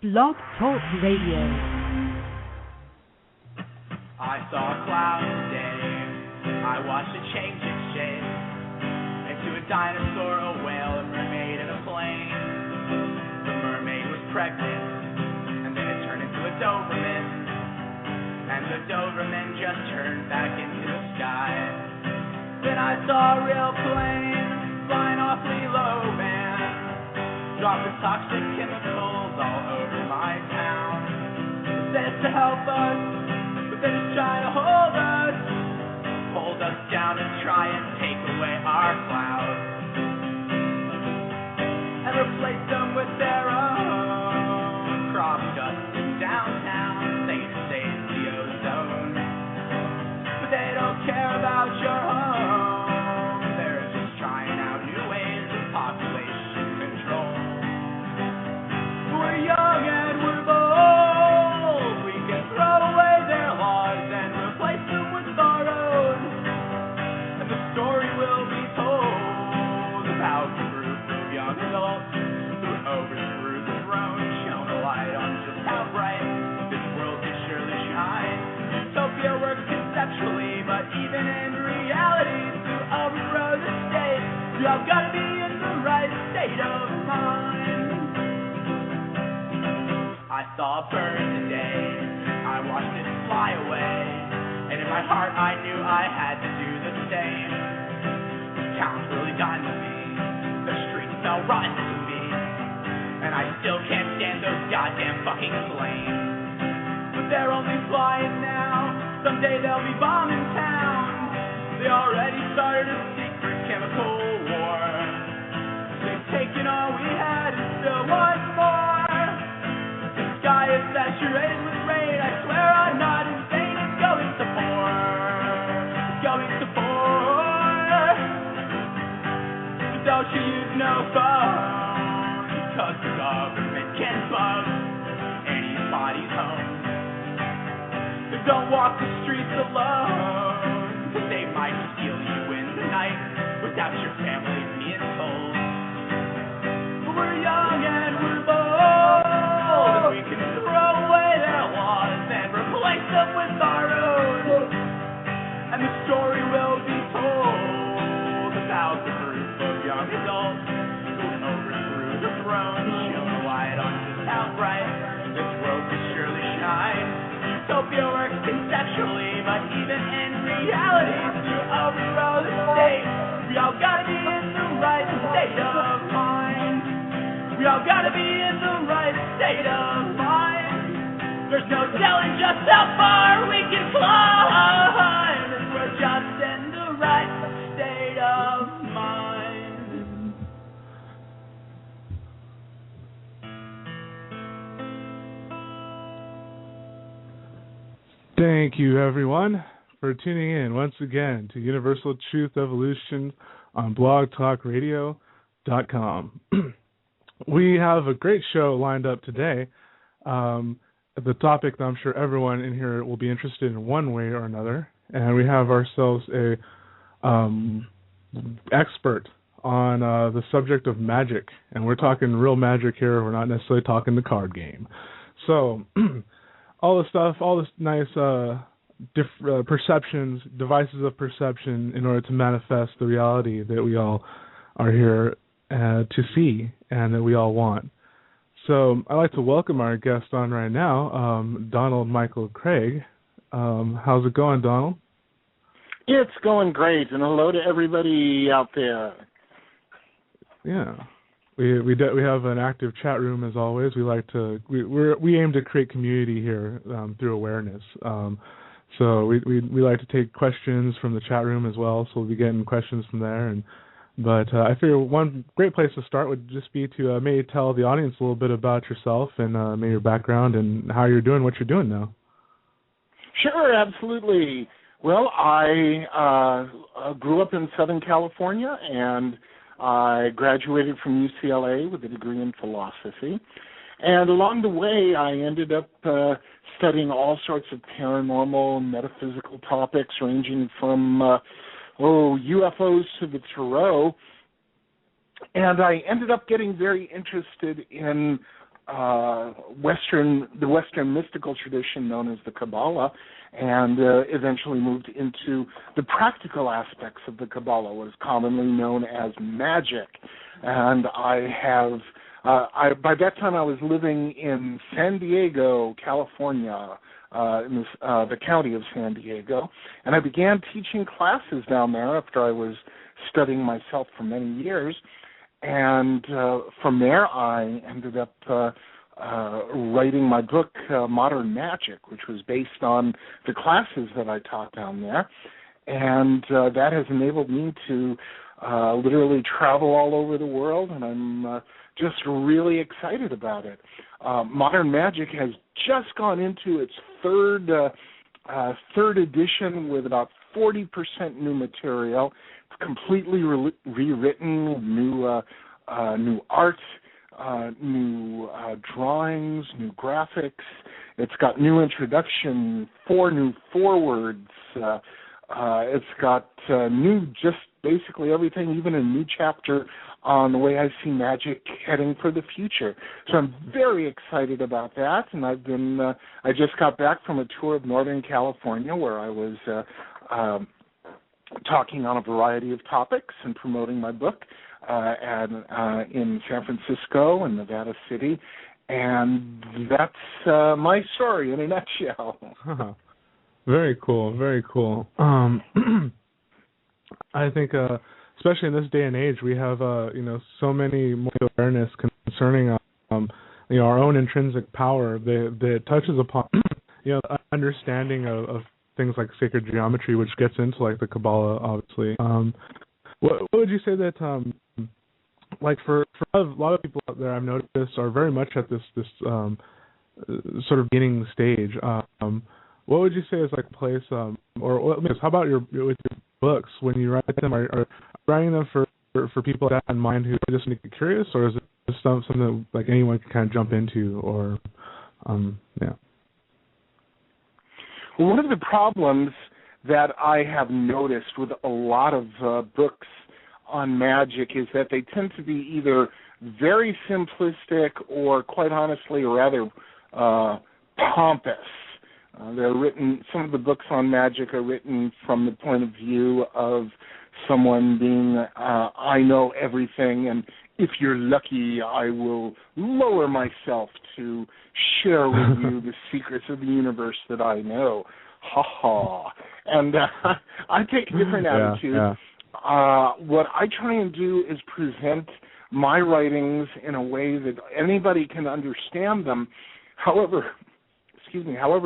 Blog Talk Radio. I saw a cloud today. I watched it change its shape into a dinosaur, a whale, a mermaid, and a plane. The mermaid was pregnant, and then it turned into a Doberman, and the Doberman just turned back into the sky. Then I saw a real plane flying awfully low, man, dropping toxic chemicals all over my town. It says to help us, but they're just trying to hold us down and try and take away our clouds and replace them with their own. Crop dust in downtown, they say it's the ozone, but they don't care about your home. They're just trying out new ways of population control. We're young and we're bold. We can throw away their laws and replace them with our own. And the story will be told about the group of young adults who overthrew the throne, shone a light on just how bright this world can surely shine. Utopia works conceptually, but even in reality, to overthrow the state, we all gotta be in the right state of mind. I saw a bird today, I watched it fly away, and in my heart I knew I had to do the same. This town's really done to me, the streets fell rotten to me, and I still can't stand those goddamn fucking flames. But they're only flying now, someday they'll be bombing town. They already started a secret chemical war. They've taken all we had and still want more. The sky is saturated with rain, I swear I'm not insane. It's going to pour, it's going to pour. So don't you use no phone, because the government can bug anybody's home. So don't walk the streets alone, because they might steal you in the night without your family being told. But we're young and we're bold, we can throw away their laws and replace them with our own. And the story will be told about the group of young adults who overthrew the throne, shone a light on just how bright this world could surely shine. Utopia works conceptually, but even in reality, to overthrow the state, we all gotta be in the right state of mind. We all gotta be in the right state of mind. There's no telling just how far we can climb if we're just in the right state of mind. Thank you, everyone, for tuning in once again to Universal Truth Evolution on blogtalkradio.com. We have a great show lined up today. The topic that I'm sure everyone in here will be interested in one way or another. And we have ourselves a expert on the subject of magic. And we're talking real magic here. We're not necessarily talking the card game. So all this nice perceptions, devices of perception in order to manifest the reality that we all are here to see and that we all want. So I'd like to welcome our guest on right now, Donald Michael Kraig. How's it going, Donald? It's going great, and hello to everybody out there. Yeah, we have an active chat room as always. We aim to create community here through awareness. So we like to take questions from the chat room as well. So we'll be getting questions from there. But I figure one great place to start would just be to maybe tell the audience a little bit about yourself and maybe your background and how you're doing what you're doing now. Sure, absolutely. Well, I grew up in Southern California, and I graduated from UCLA with a degree in philosophy. And along the way, I ended up studying all sorts of paranormal and metaphysical topics, ranging from UFOs to the tarot. And I ended up getting very interested in the Western mystical tradition known as the Kabbalah, and eventually moved into the practical aspects of the Kabbalah, what is commonly known as magic. And I have, by that time I was living in San Diego, California, in the county of San Diego, and I began teaching classes down there after I was studying myself for many years. And from there, I ended up writing my book, Modern Magic, which was based on the classes that I taught down there. And that has enabled me to literally travel all over the world, and I'm just really excited about it. Modern Magic has just gone into its third edition with about 40% new material. It's completely rewritten, new art, new drawings, new graphics. It's got new introduction, 4 new forewords. It's got new, just basically everything, even a new chapter on the way I see magic heading for the future. So I'm very excited about that, and I just got back from a tour of Northern California where I was talking on a variety of topics and promoting my book in San Francisco and Nevada City, and that's my story in a nutshell. Huh. Very cool, very cool. I think, especially in this day and age, we have so many more awareness concerning our own intrinsic power that touches upon understanding of things like sacred geometry, which gets into like the Kabbalah, obviously. What would you say that like for a lot of people out there, I've noticed, are very much at this sort of beginning stage. What would you say is like a place, or how about with your books, when you write them, are you writing them for people that in mind who just make it curious, or is it just something that like anyone can kind of jump into, or yeah? Well, one of the problems that I have noticed with a lot of books on magic is that they tend to be either very simplistic or, quite honestly, rather pompous. They're written. Some of the books on magic are written from the point of view of someone being, I know everything, and if you're lucky, I will lower myself to share with you the secrets of the universe that I know. Ha ha. And I take a different attitude. Yeah. What I try and do is present my writings in a way that anybody can understand them. However,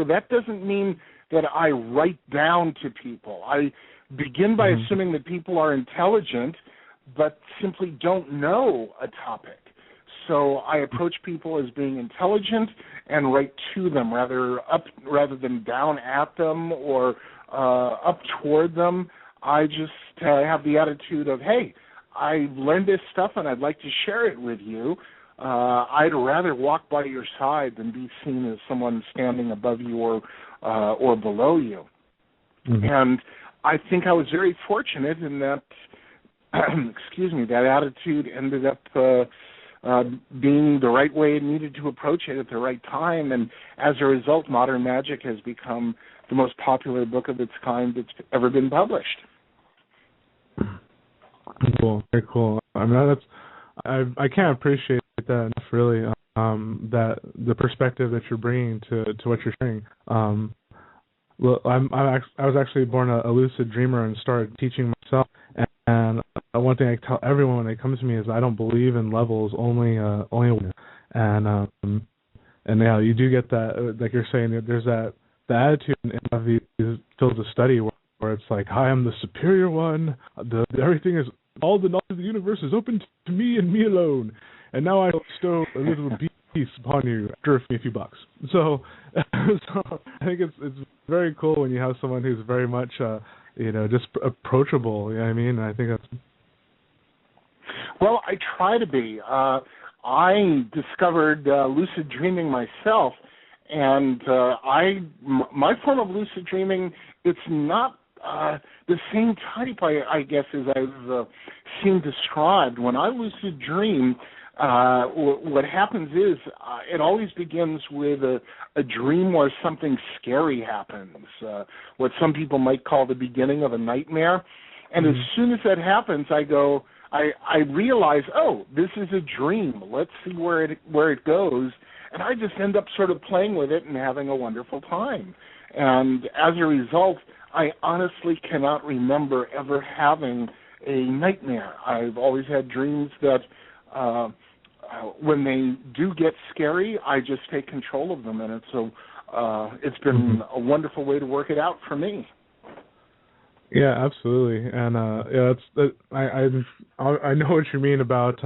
that doesn't mean that I write down to people. I begin by assuming that people are intelligent, but simply don't know a topic. So I approach people as being intelligent and write to them rather than down at them or up toward them. I just have the attitude of, hey, I learned this stuff and I'd like to share it with you. I'd rather walk by your side than be seen as someone standing above you or below you. Mm-hmm. And I think I was very fortunate in that, that attitude ended up being the right way it needed to approach it at the right time. And as a result, Modern Magic has become the most popular book of its kind that's ever been published. Cool, very cool. I mean, I can't appreciate that enough, really. That the perspective that you're bringing to what you're sharing. Well, I was actually born a lucid dreamer and started teaching myself. And one thing I tell everyone when they come to me is I don't believe in levels, only one. And yeah, you do get that, like you're saying, there's the attitude in these fields of study where it's like, I am the superior one. Everything is, all the knowledge of the universe is open to me and me alone. And now I bestow a little peace upon you after a few bucks. So I think it's very cool when you have someone who's very much just approachable. You know what I mean? And I think that's. Well, I try to be. I discovered lucid dreaming myself, and my form of lucid dreaming, it's not the same type, I guess, as I've seen described. When I lucid dream, what happens is it always begins with a dream where something scary happens, what some people might call the beginning of a nightmare. And as soon as that happens, I realize, oh, this is a dream. Let's see where it goes. And I just end up sort of playing with it and having a wonderful time. And as a result, I honestly cannot remember ever having a nightmare. I've always had dreams that when they do get scary, I just take control of them, and it's been a wonderful way to work it out for me. Yeah, absolutely, and I know what you mean about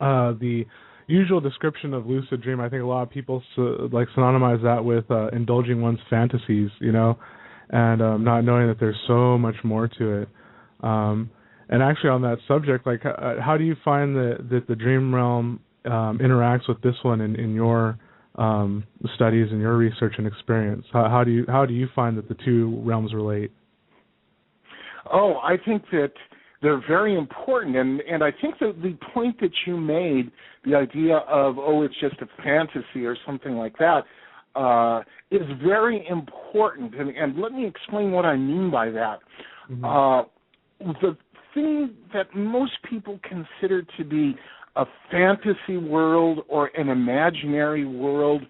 the usual description of lucid dream. I think a lot of people synonymize that with indulging one's fantasies, and not knowing that there's so much more to it. And actually, on that subject, how do you find that the dream realm interacts with this one in your studies and your research and experience? How do you find that the two realms relate? Oh, I think that they're very important, and I think that the point that you made, the idea of, it's just a fantasy or something like that, is very important, and let me explain what I mean by that. The thing that most people consider to be a fantasy world or an imaginary world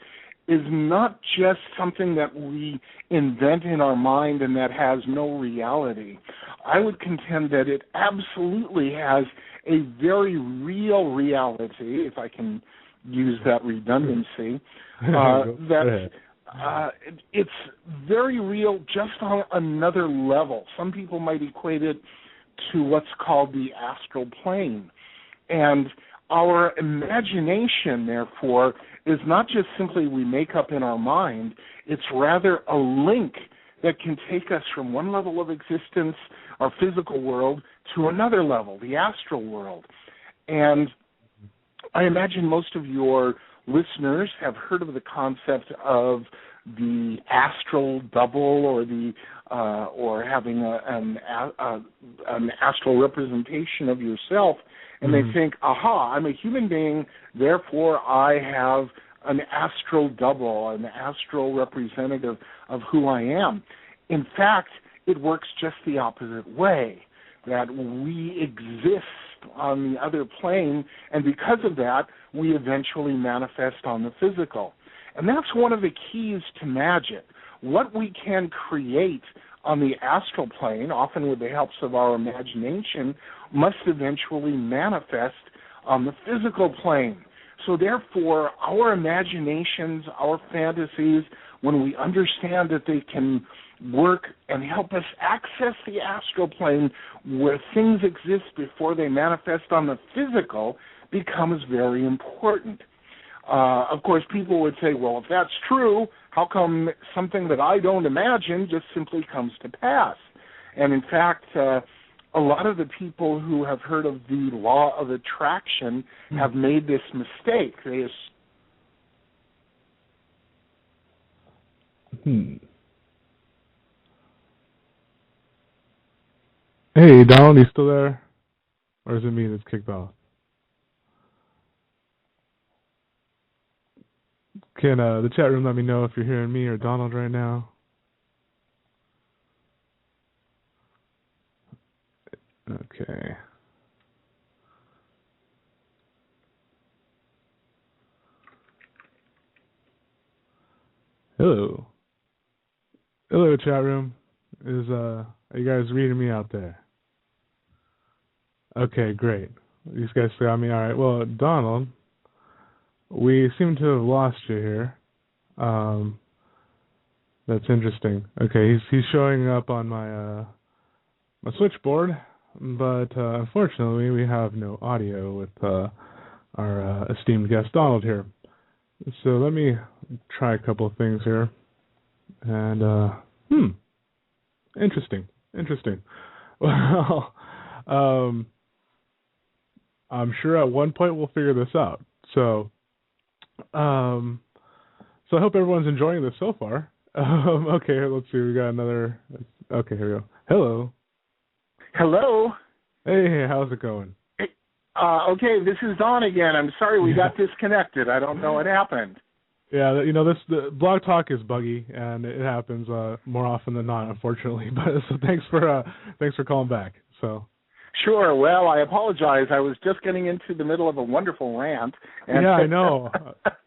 is not just something that we invent in our mind and that has no reality. I would contend that it absolutely has a very real reality, if I can use that redundancy, it's very real just on another level. Some people might equate it to what's called the astral plane. And our imagination, therefore, is not just simply we make up in our mind, it's rather a link that can take us from one level of existence, our physical world, to another level, the astral world. And I imagine most of your listeners have heard of the concept of the astral double or having an astral representation of yourself, and they think, aha, I'm a human being, therefore I have an astral double, an astral representative of who I am. In fact, it works just the opposite way, that we exist on the other plane, and because of that, we eventually manifest on the physical. And that's one of the keys to magic. What we can create on the astral plane, often with the help of our imagination, must eventually manifest on the physical plane. So therefore, our imaginations, our fantasies, when we understand that they can work and help us access the astral plane where things exist before they manifest on the physical, becomes very important. Of course, people would say, well, if that's true, how come something that I don't imagine just simply comes to pass? And in fact, a lot of the people who have heard of the law of attraction have made this mistake. Hey, Donald, you still there? Or is it me that's kicked off? Can the chat room let me know if you're hearing me or Donald right now? Okay. Hello. Hello, chat room. Are you guys reading me out there? Okay, great. These guys got me. All right. Well, Donald, we seem to have lost you here. That's interesting. Okay, he's showing up on my switchboard, but unfortunately we have no audio with our esteemed guest Donald here. So let me try a couple of things here. And interesting. Well, I'm sure at one point we'll figure this out. So I hope everyone's enjoying this so far. Okay, let's see. We got another. Okay, here we go. Hello. Hello. Hey, how's it going? Hey, Okay, this is Don again. I'm sorry we got disconnected. I don't know what happened. Yeah, the Blog Talk is buggy, and it happens more often than not, unfortunately. But so thanks for calling back. So. Sure. Well, I apologize. I was just getting into the middle of a wonderful rant. And yeah, I know.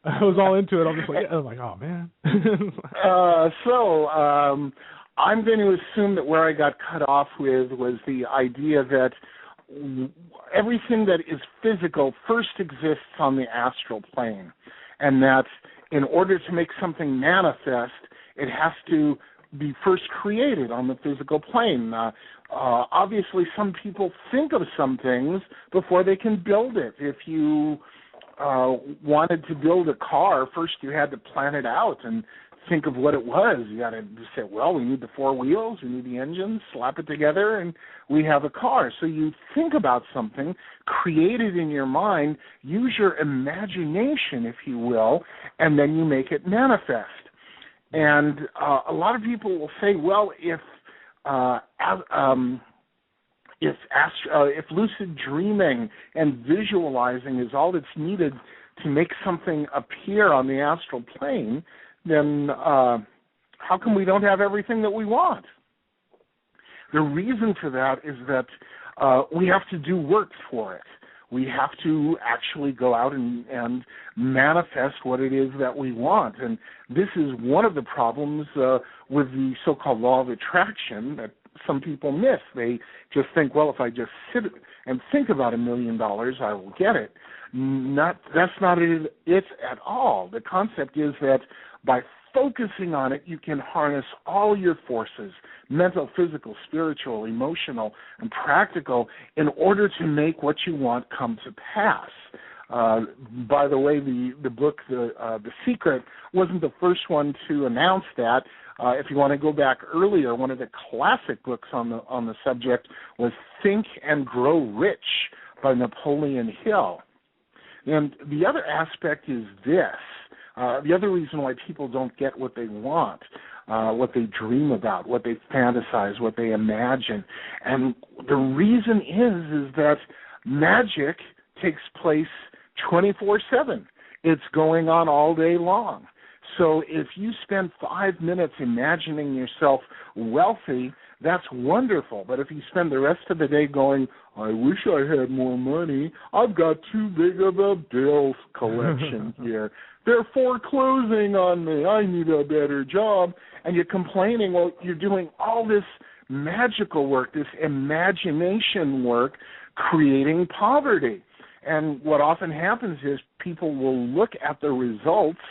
I was all into it. I'm just like, oh man. I'm going to assume that where I got cut off with was the idea that everything that is physical first exists on the astral plane, and that in order to make something manifest, it has to be first created on the physical plane. Obviously, some people think of some things before they can build it. If you wanted to build a car, first you had to plan it out and think of what it was. You got to say, well, we need the four wheels, we need the engine, slap it together, and we have a car. So you think about something, create it in your mind, use your imagination, if you will, and then you make it manifest. And a lot of people will say, well, if lucid dreaming and visualizing is all that's needed to make something appear on the astral plane, then how come we don't have everything that we want? The reason for that is that we have to do work for it. We have to actually go out and manifest what it is that we want. And this is one of the problems with the so-called law of attraction that some people miss. They just think, well, if I just sit and think about $1 million, I will get it. That's not it at all. The concept is that by focusing on it, you can harness all your forces, mental, physical, spiritual, emotional, and practical, in order to make what you want come to pass. By the way, the book, The Secret, wasn't the first one to announce that. If you want to go back earlier, one of the classic books on the subject was Think and Grow Rich by Napoleon Hill. And the other aspect is this. The other reason why people don't get what they want, what they dream about, what they fantasize, what they imagine. And the reason is that magic takes place 24/7. It's going on all day long. So if you spend 5 minutes imagining yourself wealthy, that's wonderful. But if you spend the rest of the day going, I wish I had more money, I've got too big of a bill collection here, they're foreclosing on me, I need a better job, and you're complaining, well, you're doing all this magical work, this imagination work, creating poverty. And what often happens is people will look at the results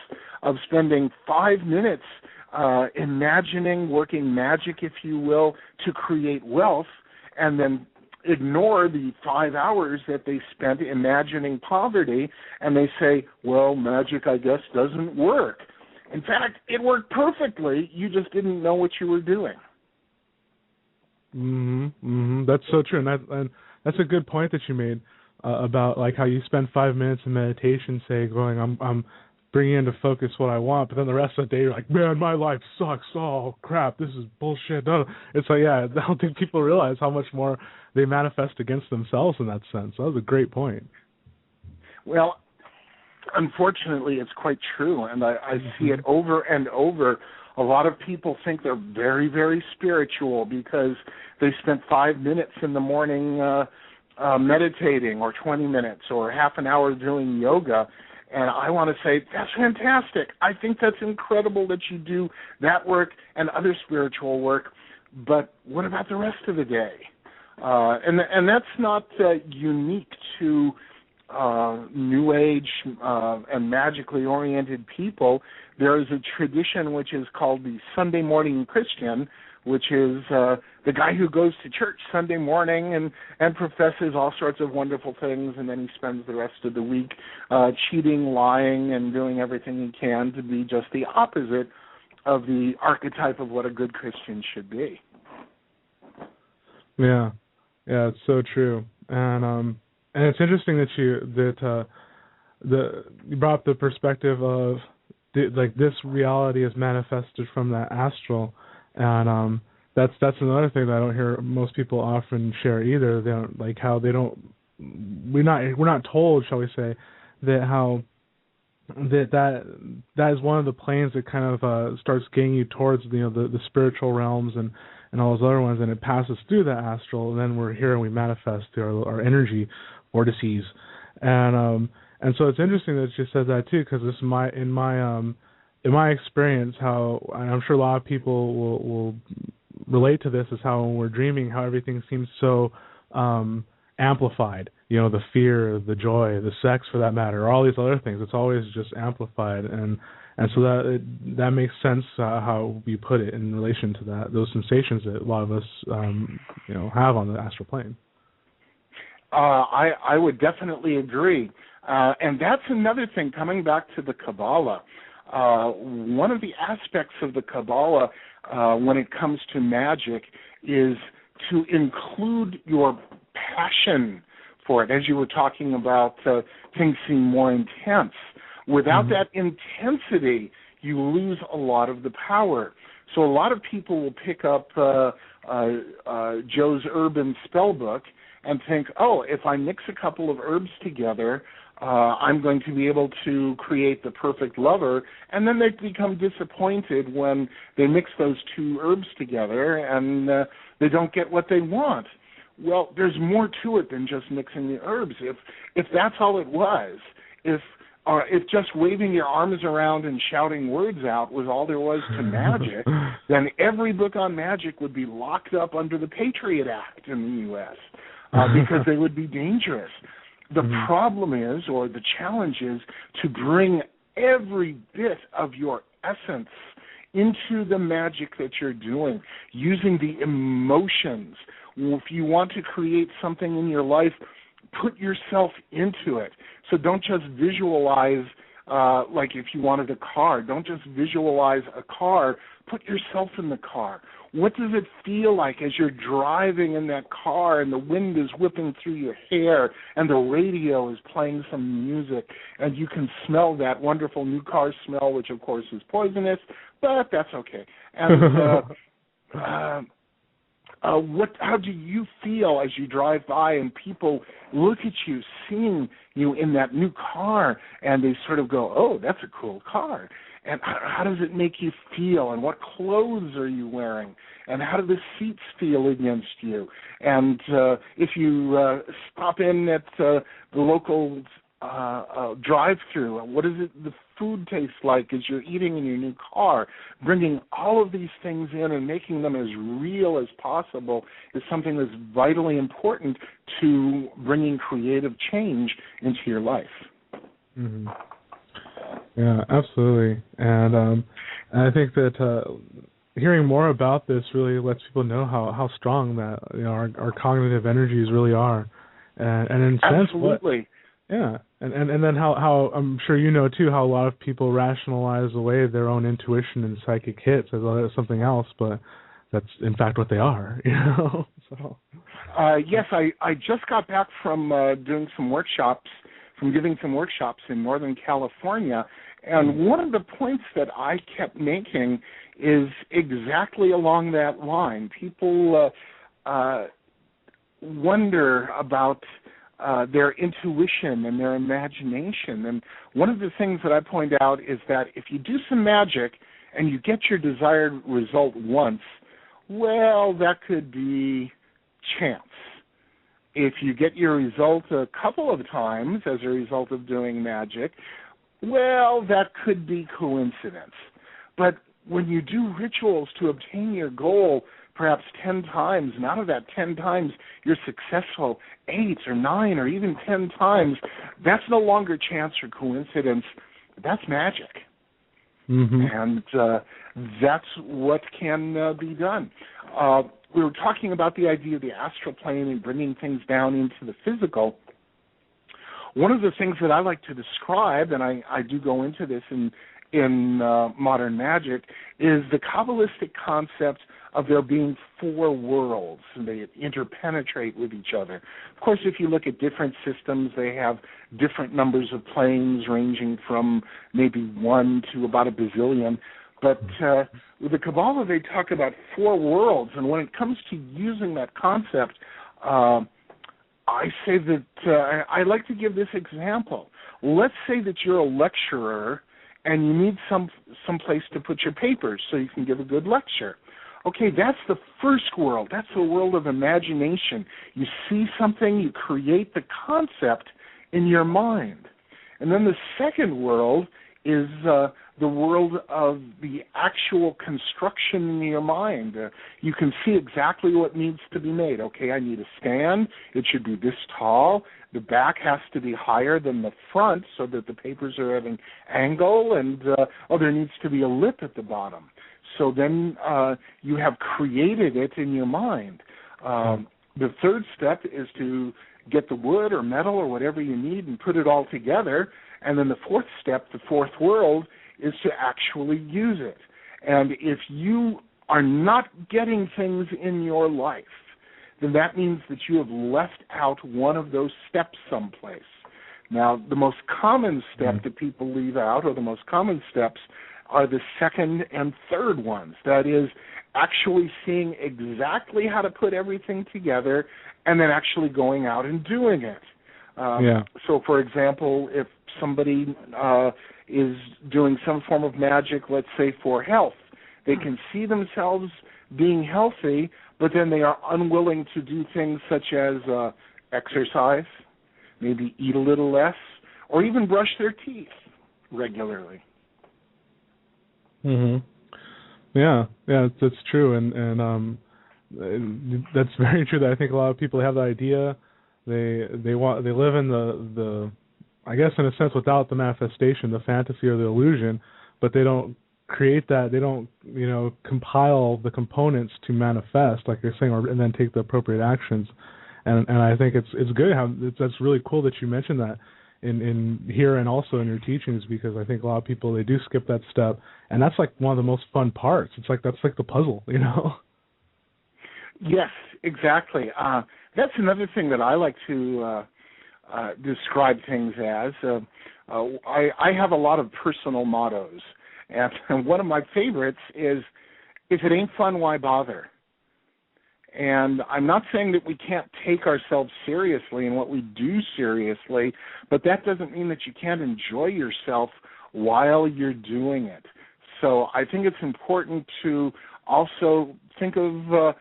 of spending 5 minutes imagining, working magic, if you will, to create wealth, and then ignore the 5 hours that they spent imagining poverty, and they say, well, magic, I guess, doesn't work. In fact, it worked perfectly. You just didn't know what you were doing. That's so true, and that's a good point that you made about like how you spend 5 minutes in meditation, say, going, I'm bringing into focus what I want, but then the rest of the day you're like, man, my life sucks. Oh crap, this is bullshit. It's like, yeah, I don't think people realize how much more they manifest against themselves in that sense. That was a great point. Well, unfortunately, it's quite true, and I see it over and over. A lot of people think they're very, very spiritual because they spent 5 minutes in the morning meditating, or 20 minutes, or half an hour doing yoga. And I want to say, that's fantastic. I think that's incredible that you do that work and other spiritual work, but what about the rest of the day? And that's not unique to New Age and magically oriented people. There is a tradition which is called the Sunday morning Christian, which is the guy who goes to church Sunday morning and professes all sorts of wonderful things, and then he spends the rest of the week cheating, lying, and doing everything he can to be just the opposite of the archetype of what a good Christian should be. Yeah, it's so true, and it's interesting that you brought up the perspective of this reality is manifested from that astral. And that's another thing that I don't hear most people often share either. They don't, like how they don't we're not told, shall we say, that is one of the planes that kind of starts getting you towards the spiritual realms and all those other ones, and it passes through the astral, and then we're here and we manifest through our energy vortices, and so it's interesting that you said that too, because this is in my experience, how, and I'm sure a lot of people will relate to this, is how when we're dreaming, how everything seems so amplified. The fear, the joy, the sex, for that matter, all these other things. It's always just amplified, and so that makes sense how you put it in relation to those sensations that a lot of us have on the astral plane. I would definitely agree, and that's another thing. Coming back to the Kabbalah, one of the aspects of the Kabbalah when it comes to magic is to include your passion for it. As you were talking about, things seem more intense. Without that intensity, you lose a lot of the power. So a lot of people will pick up Joe's Urban spell book and think, oh, if I mix a couple of herbs together, I'm going to be able to create the perfect lover, and then they become disappointed when they mix those two herbs together and they don't get what they want. Well, there's more to it than just mixing the herbs. If that's all it was, if just waving your arms around and shouting words out was all there was to magic, then every book on magic would be locked up under the Patriot Act in the U.S. Because they would be dangerous. The problem is, or the challenge is, to bring every bit of your essence into the magic that you're doing, using the emotions. If you want to create something in your life, put yourself into it. So don't just visualize, like if you wanted a car, don't just visualize a car, put yourself in the car. What does it feel like as you're driving in that car and the wind is whipping through your hair and the radio is playing some music and you can smell that wonderful new car smell, which of course is poisonous, but that's okay. And how do you feel as you drive by and people look at you, seeing you in that new car, and they sort of go, oh, that's a cool car. And how does it make you feel? And what clothes are you wearing? And how do the seats feel against you? And if you stop in at the local drive-through, what does the food taste like as you're eating in your new car? Bringing all of these things in and making them as real as possible is something that's vitally important to bringing creative change into your life. Mm-hmm. Yeah, absolutely. And I think that hearing more about this really lets people know how strong that our cognitive energies really are, and in a sense, absolutely. Yeah, and then how I'm sure you know too how a lot of people rationalize away their own intuition and psychic hits as something else, but that's in fact what they are. So. Yes, I just got back from giving some workshops in Northern California, and one of the points that I kept making is exactly along that line. People wonder about their intuition and their imagination, and one of the things that I point out is that if you do some magic and you get your desired result once, well, that could be chance. If you get your result a couple of times as a result of doing magic, well, that could be coincidence. But when you do rituals to obtain your goal perhaps 10 times, and out of that 10 times you're successful 8 or 9 or even 10 times, that's no longer chance or coincidence. That's magic. Mm-hmm. And that's what can be done. We were talking about the idea of the astral plane and bringing things down into the physical. One of the things that I like to describe, and I do go into this in modern magic, is the Kabbalistic concept of there being 4 worlds, and they interpenetrate with each other. Of course, if you look at different systems, they have different numbers of planes ranging from maybe 1 to about a bazillion. But with the Kabbalah, they talk about 4 worlds, and when it comes to using that concept, I say that I like to give this example. Let's say that you're a lecturer and you need some place to put your papers so you can give a good lecture. Okay, that's the first world. That's the world of imagination. You see something, you create the concept in your mind. And then the second world is the world of the actual construction in your mind. You can see exactly what needs to be made. Okay, I need a stand. It should be this tall. The back has to be higher than the front so that the papers are at an angle. And, there needs to be a lip at the bottom. So then you have created it in your mind. The third step is to get the wood or metal or whatever you need and put it all together. And then the fourth step, the fourth world, is to actually use it. And if you are not getting things in your life, then that means that you have left out one of those steps someplace. Now, the most common step that people leave out, or the most common steps, are the second and third ones. That is, actually seeing exactly how to put everything together and then actually going out and doing it. So, for example, if somebody is doing some form of magic, let's say for health, they can see themselves being healthy, but then they are unwilling to do things such as exercise, maybe eat a little less, or even brush their teeth regularly. Yeah, that's true, and that's very true. That I think a lot of people have the idea, they live in the I guess in a sense without the manifestation, the fantasy or the illusion, but they don't create that. They don't compile the components to manifest, like you're saying, and then take the appropriate actions. And I think it's good that's really cool that you mentioned that in here and also in your teachings, because I think a lot of people, they do skip that step, and that's like one of the most fun parts. It's like that's like the puzzle, Yes, exactly. That's another thing that I like to describe things as. I have a lot of personal mottos, and one of my favorites is, if it ain't fun, why bother? And I'm not saying that we can't take ourselves seriously and what we do seriously, but that doesn't mean that you can't enjoy yourself while you're doing it. So I think it's important to also think of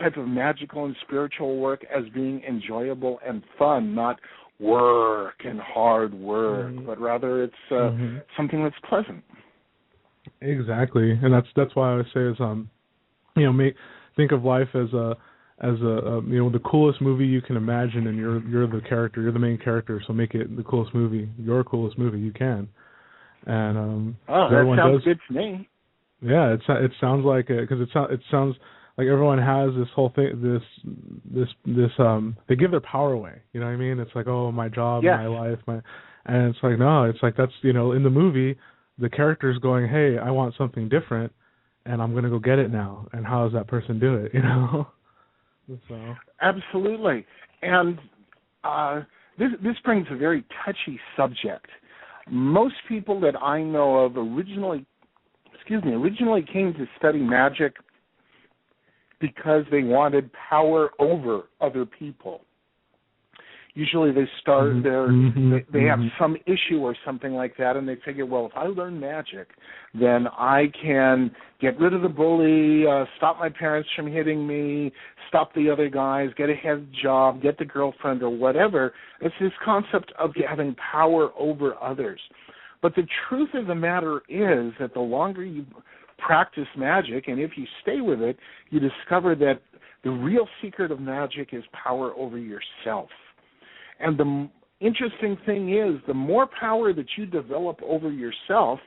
type of magical and spiritual work as being enjoyable and fun, not work and hard work, but rather it's something that's pleasant. Exactly, and that's why I would say is think of life as the coolest movie you can imagine, and you're the character, you're the main character, so make it the coolest movie, your coolest movie you can. And that sounds good to me. Yeah, it sounds like it, because it sounds like everyone has this whole thing, this they give their power away. You know what I mean? It's like, oh, my job, my life, and it's like, no, it's like that's in the movie, the character's going, hey, I want something different, and I'm going to go get it now. And how does that person do it, So. Absolutely. And this brings a very touchy subject. Most people that I know of originally came to study magic because they wanted power over other people. Usually they start they have some issue or something like that, and they figure, well, if I learn magic, then I can get rid of the bully, stop my parents from hitting me, stop the other guys, get a head job, get the girlfriend or whatever. It's this concept of having power over others. But the truth of the matter is that the longer you practice magic, and if you stay with it, you discover that the real secret of magic is power over yourself. And the interesting thing is, the more power that you develop over yourself,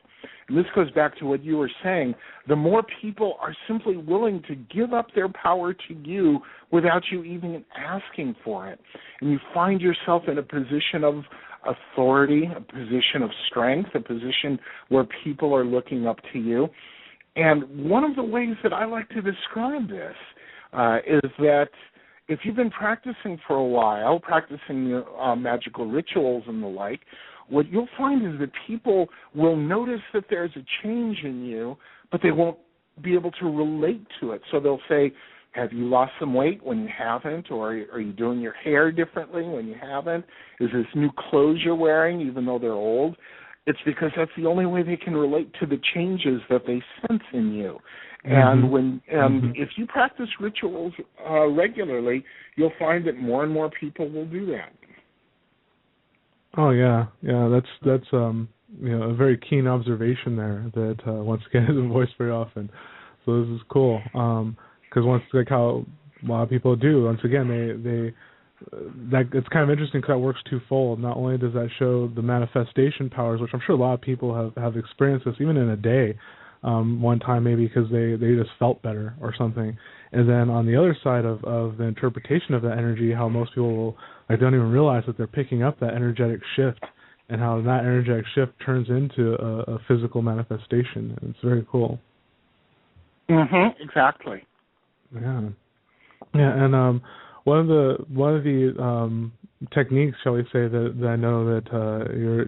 and this goes back to what you were saying, the more people are simply willing to give up their power to you without you even asking for it. And you find yourself in a position of authority, a position of strength, a position where people are looking up to you. And one of the ways that I like to describe this is that if you've been practicing for a while, practicing magical rituals and the like, what you'll find is that people will notice that there's a change in you, but they won't be able to relate to it. So they'll say, Have you lost some weight when you haven't? Or are you doing your hair differently when you haven't? Is this new clothes you're wearing even though they're old? It's because that's the only way they can relate to the changes that they sense in you. And if you practice rituals regularly, you'll find that more and more people will do that. Oh yeah. That's a very keen observation there. That once again isn't voiced very often. So this is cool. Because like how a lot of people do. Once again, they that it's kind of interesting because that works twofold. Not only does that show the manifestation powers, which I'm sure a lot of people have experienced this even in a day, one time maybe because they just felt better or something. And then on the other side of the interpretation of that energy, how most people don't even realize that they're picking up that energetic shift, and how that energetic shift turns into a physical manifestation. It's very cool. Exactly. Yeah, and one of the techniques, shall we say, that I know that you're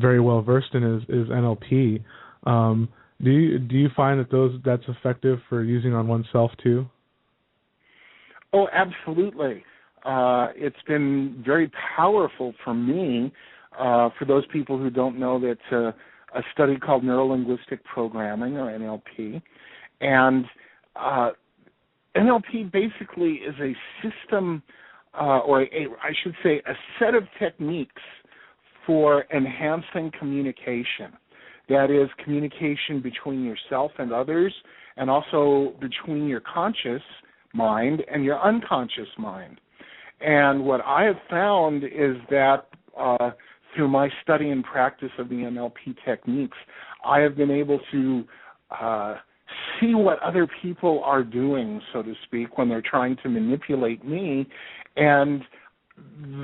very well versed in is NLP. Do you find that that's effective for using on oneself too? Oh, absolutely. It's been very powerful for me. For those people who don't know, that's a study called Neuro-Linguistic Programming, or NLP. And NLP basically is a system, or I should say a set of techniques for enhancing communication. That is, communication between yourself and others, and also between your conscious mind and your unconscious mind. And what I have found is that through my study and practice of the NLP techniques, I have been able to see what other people are doing, so to speak, when they're trying to manipulate me, and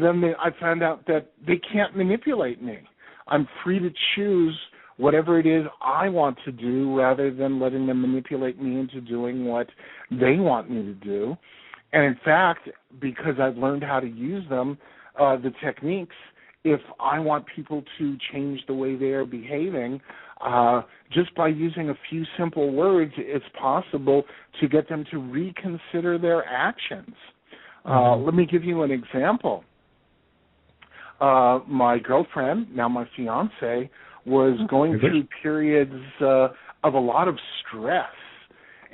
then I found out that they can't manipulate me. I'm free to choose whatever it is I want to do rather than letting them manipulate me into doing what they want me to do. And in fact, because I've learned how to use them, the techniques, if I want people to change the way they're behaving, just by using a few simple words, it's possible to get them to reconsider their actions. Let me give you an example. My girlfriend, now my fiance, was going through periods of a lot of stress,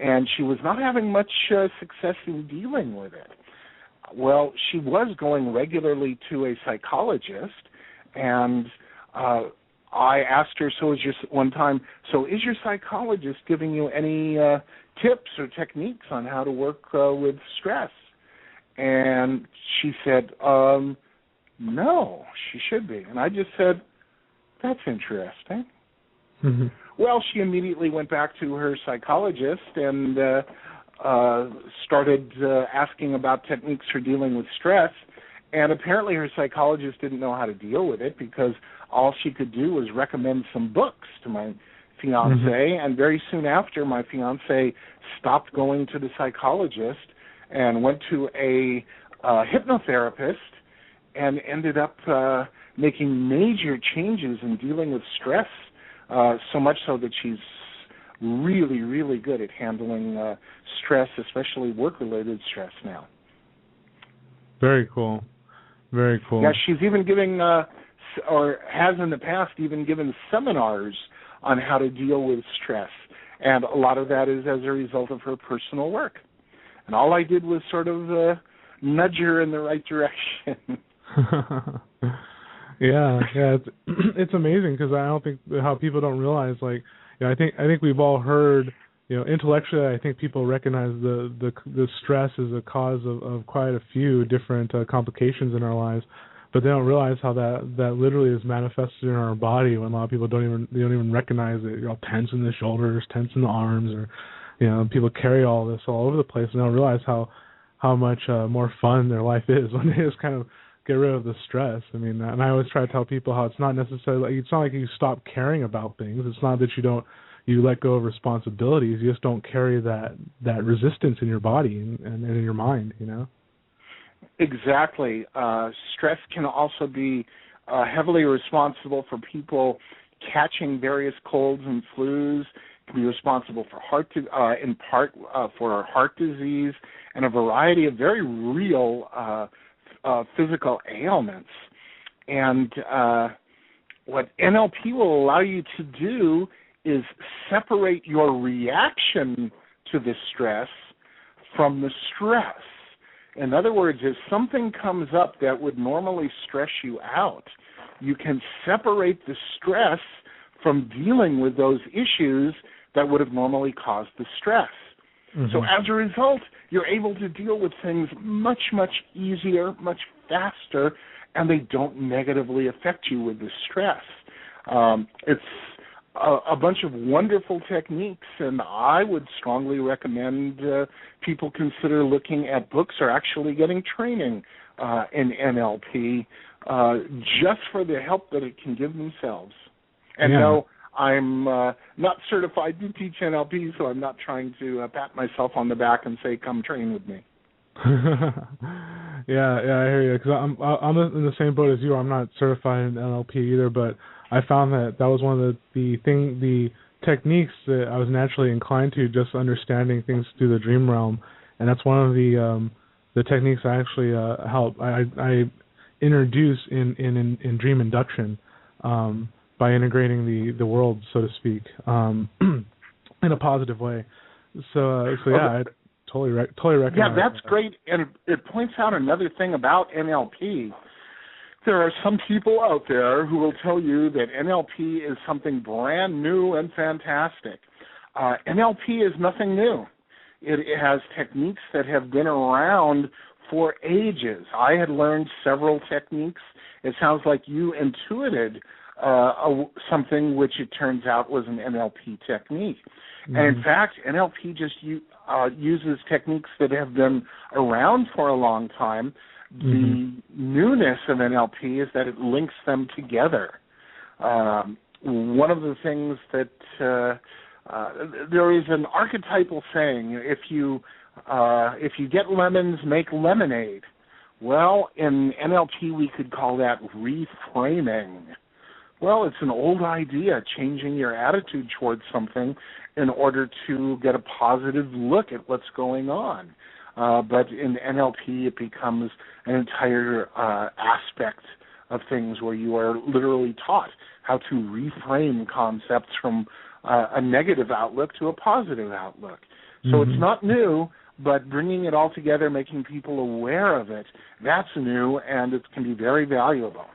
and she was not having much success in dealing with it. Well, she was going regularly to a psychologist, and I asked her, is your psychologist giving you any tips or techniques on how to work with stress? And she said, no, she should be. And I just said, that's interesting. Well, she immediately went back to her psychologist and started asking about techniques for dealing with stress. And apparently her psychologist didn't know how to deal with it because all she could do was recommend some books to my fiancé. And very soon after, my fiancé stopped going to the psychologist and went to a hypnotherapist and ended up making major changes in dealing with stress, so much so that she's really, really good at handling stress, especially work-related stress now. Very cool. Very cool. Yeah, she's even giving, or has in the past even given seminars on how to deal with stress. And a lot of that is as a result of her personal work. And all I did was sort of nudge her in the right direction. Yeah, it's amazing because I don't think how people don't realize, I think we've all heard, intellectually, I think people recognize the stress as a cause of quite a few different complications in our lives, but they don't realize how that literally is manifested in our body when a lot of people don't even recognize it. You're all tense in the shoulders, tense in the arms, or people carry all this all over the place and don't realize how much more fun their life is when they just kind of get rid of the stress. I mean, and I always try to tell people how it's not necessarily, it's not like you stop caring about things. It's not that you let go of responsibilities. You just don't carry that resistance in your body and in your mind, Exactly. Stress can also be heavily responsible for people catching various colds and flus, can be responsible for in part for heart disease and a variety of very real physical ailments. And what NLP will allow you to do is separate your reaction to the stress from the stress. In other words, if something comes up that would normally stress you out, you can separate the stress from dealing with those issues that would have normally caused the stress. Mm-hmm. So as a result, you're able to deal with things much, much easier, much faster, and they don't negatively affect you with the stress. It's a bunch of wonderful techniques, and I would strongly recommend people consider looking at books or actually getting training in NLP just for the help that it can give themselves. And no, I'm not certified to teach NLP, so I'm not trying to pat myself on the back and say, come train with me. Yeah, I hear you. Because I'm in the same boat as you. I'm not certified in NLP either, but I found that was one of the techniques that I was naturally inclined to, just understanding things through the dream realm, and that's one of the techniques I actually help. I introduce in dream induction by integrating the world, so to speak, in a positive way. So yeah, I totally recognize. Yeah, that's great, and it points out another thing about NLP. There are some people out there who will tell you that NLP is something brand new and fantastic. NLP is nothing new. It has techniques that have been around for ages. I had learned several techniques. It sounds like you intuited something which it turns out was an NLP technique. Mm-hmm. And in fact, NLP just uses techniques that have been around for a long time. The newness of NLP is that it links them together. One of the things that there is an archetypal saying: if you get lemons, make lemonade. Well, in NLP we could call that reframing. Well, it's an old idea, changing your attitude towards something in order to get a positive look at what's going on. But in NLP, it becomes an entire aspect of things where you are literally taught how to reframe concepts from a negative outlook to a positive outlook. So it's not new, but bringing it all together, making people aware of it, that's new, and it can be very valuable.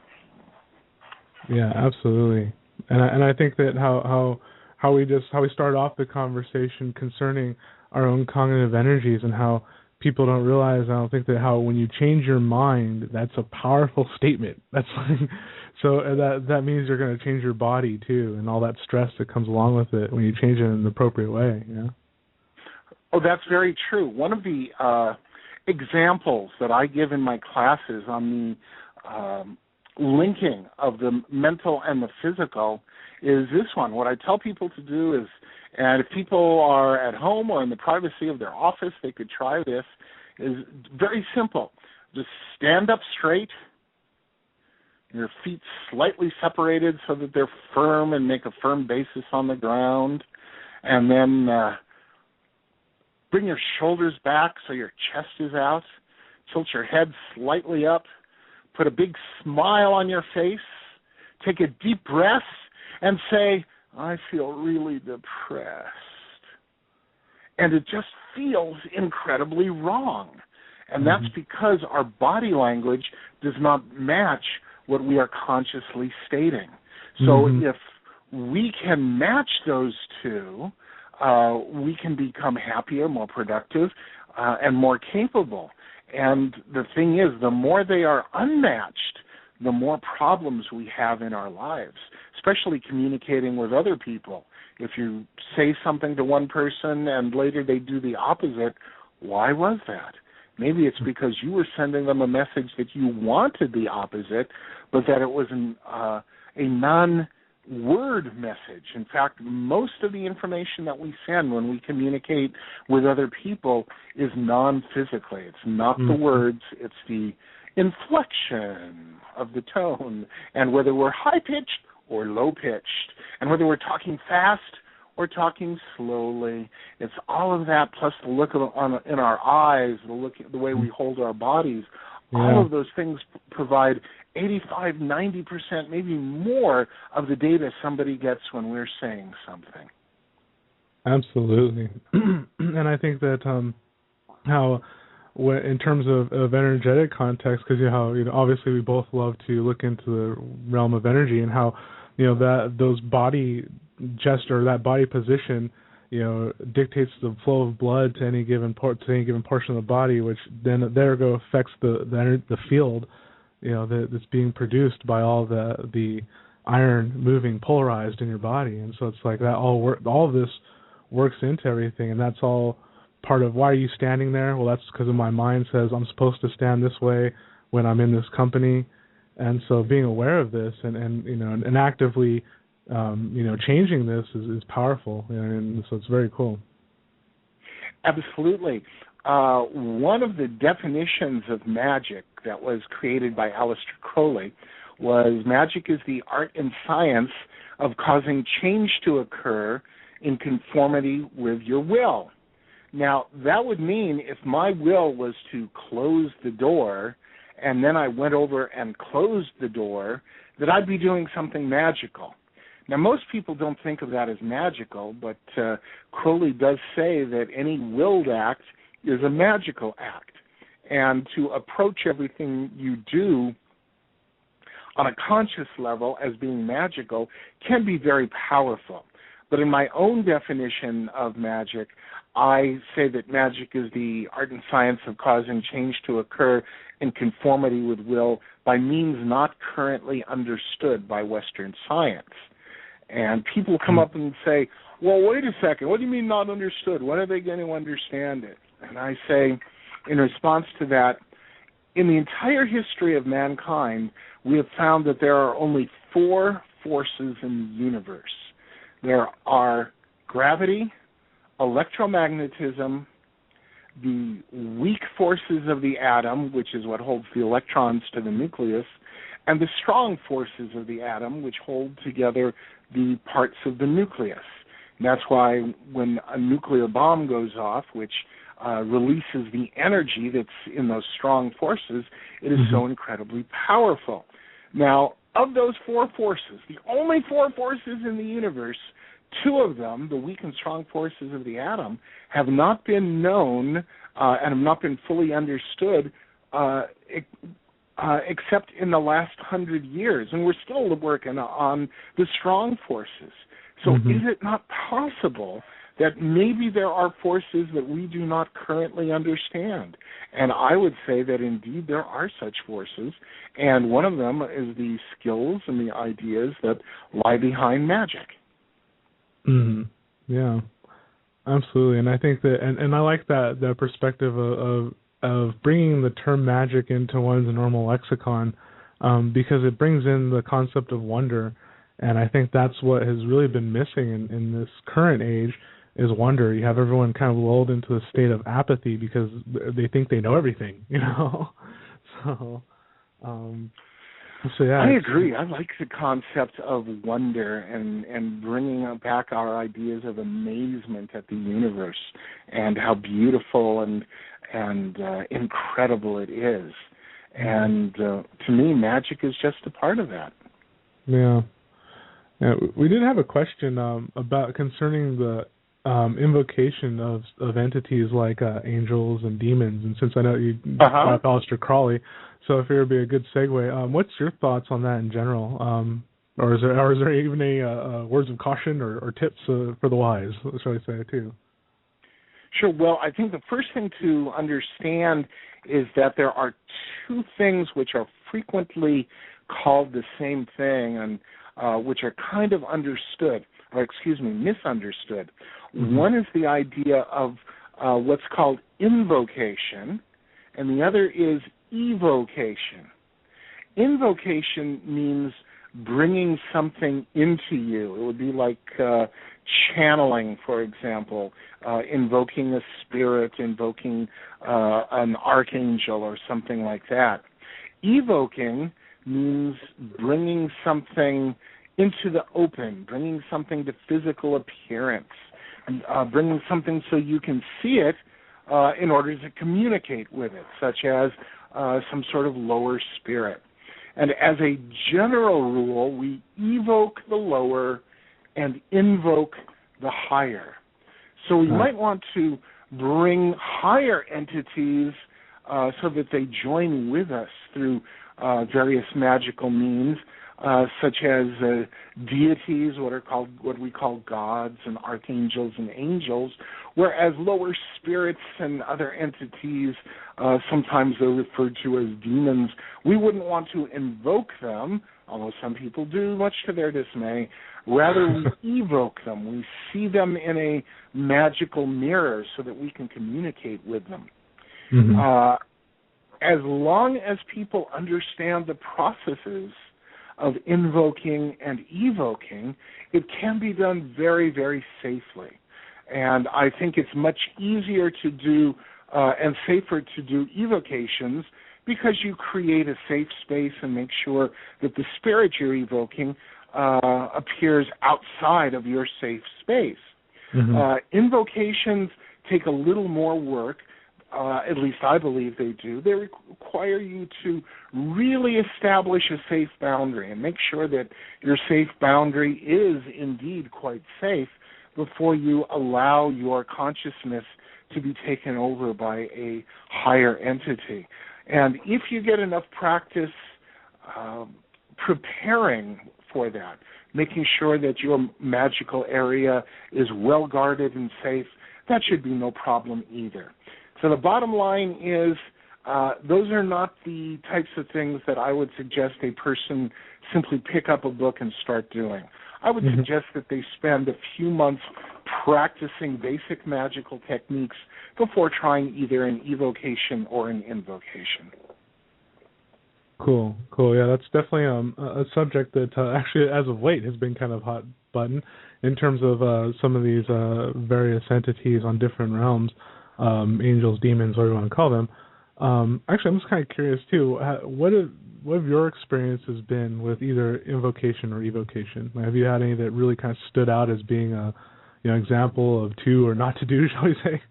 Yeah, absolutely. And I think that how we started off the conversation concerning our own cognitive energies and how people don't realize, I don't think, that how when you change your mind, that's a powerful statement. That's like, so that means you're going to change your body too, and all that stress that comes along with it when you change it in an appropriate way. Yeah. Oh, that's very true. One of the examples that I give in my classes on the linking of the mental and the physical is this one. What I tell people to do is, and if people are at home or in the privacy of their office, they could try this, is very simple. Just stand up straight, your feet slightly separated so that they're firm and make a firm basis on the ground, and then bring your shoulders back so your chest is out, tilt your head slightly up, put a big smile on your face, take a deep breath, and say, I feel really depressed. And it just feels incredibly wrong. And that's because our body language does not match what we are consciously stating. So if we can match those two, we can become happier, more productive, and more capable. And the thing is, the more they are unmatched, the more problems we have in our lives, especially communicating with other people. If you say something to one person and later they do the opposite, why was that? Maybe it's because you were sending them a message that you wanted the opposite, but that it was a non-word message. In fact, most of the information that we send when we communicate with other people is non-physically. It's not the words, it's the inflection of the tone, and whether we're high-pitched or low-pitched, and whether we're talking fast or talking slowly. It's all of that plus the look in our eyes, the way we hold our bodies. Yeah. All of those things provide 85, 90%, maybe more of the data somebody gets when we're saying something. Absolutely. And I think that how, in terms of energetic context, because obviously we both love to look into the realm of energy, and how that those body gesture, that body position, dictates the flow of blood to any given portion of the body, which then affects the field, that's being produced by all the iron moving polarized in your body. And so it's like that all of this works into everything, and that's all part of why are you standing there? Well, that's because my mind says I'm supposed to stand this way when I'm in this company. And so being aware of this and actively changing this is powerful, and so it's very cool. Absolutely. One of the definitions of magic that was created by Aleister Crowley was magic is the art and science of causing change to occur in conformity with your will. Now, that would mean if my will was to close the door and then I went over and closed the door, that I'd be doing something magical. Now, most people don't think of that as magical, but Crowley does say that any willed act is a magical act. And to approach everything you do on a conscious level as being magical can be very powerful. But in my own definition of magic, I say that magic is the art and science of causing change to occur in conformity with will by means not currently understood by Western science. And people come up and say, well, wait a second, what do you mean not understood? When are they going to understand it? And I say, in response to that, in the entire history of mankind, we have found that there are only 4 forces in the universe. There are gravity, electromagnetism, the weak forces of the atom, which is what holds the electrons to the nucleus, and the strong forces of the atom, which hold together the parts of the nucleus. And that's why when a nuclear bomb goes off, which releases the energy that's in those strong forces, it is so incredibly powerful. Now, of those 4 forces, the only 4 forces in the universe, 2 of them, the weak and strong forces of the atom, have not been known and have not been fully understood except in the last 100 years. And we're still working on the strong forces. So is it not possible that maybe there are forces that we do not currently understand? And I would say that indeed there are such forces, and one of them is the skills and the ideas that lie behind magic. Yeah, absolutely. And I think that, and I like that perspective of bringing the term magic into one's normal lexicon, because it brings in the concept of wonder. And I think that's what has really been missing in this current age is wonder. You have everyone kind of lulled into a state of apathy because they think they know everything, So yeah, I agree. I like the concept of wonder and bringing back our ideas of amazement at the universe and how beautiful and incredible it is. And to me, magic is just a part of that. Yeah. We did have a question about concerning the invocation of entities like angels and demons. And since I know you brought up Aleister Crowley, so if it would be a good segue, what's your thoughts on that in general? Or is there even any words of caution or tips for the wise, shall I say, too? Sure. Well, I think the first thing to understand is that there are 2 things which are frequently called the same thing and which are kind of misunderstood. One is the idea of what's called invocation, and the other is evocation. Invocation means bringing something into you. It would be like channeling, for example, invoking a spirit, invoking an archangel or something like that. Evoking means bringing something into the open, bringing something to physical appearance, bringing something so you can see it in order to communicate with it, such as some sort of lower spirit. And as a general rule, we evoke the lower and invoke the higher. So we might want to bring higher entities so that they join with us through various magical means, such as deities, what we call gods and archangels and angels, whereas lower spirits and other entities, sometimes they're referred to as demons. We wouldn't want to invoke them, although some people do, much to their dismay. Rather, we evoke them. We see them in a magical mirror so that we can communicate with them. Mm-hmm. As long as people understand the processes of invoking and evoking, it can be done very, very safely. And I think it's much easier to do and safer to do evocations because you create a safe space and make sure that the spirit you're evoking appears outside of your safe space. Mm-hmm. Invocations take a little more work. At least I believe they do. They require you to really establish a safe boundary and make sure that your safe boundary is indeed quite safe before you allow your consciousness to be taken over by a higher entity. And if you get enough practice preparing for that, making sure that your magical area is well guarded and safe, that should be no problem either. So the bottom line is those are not the types of things that I would suggest a person simply pick up a book and start doing. I would mm-hmm. suggest that they spend a few months practicing basic magical techniques before trying either an evocation or an invocation. Cool. Yeah, that's definitely a subject that actually, as of late, has been kind of hot button in terms of some of these various entities on different realms. Angels, demons, whatever you want to call them. Actually, I'm just kind of curious too. What have your experiences been with either invocation or evocation? Have you had any that really kind of stood out as being a example of to or not to do, shall we say?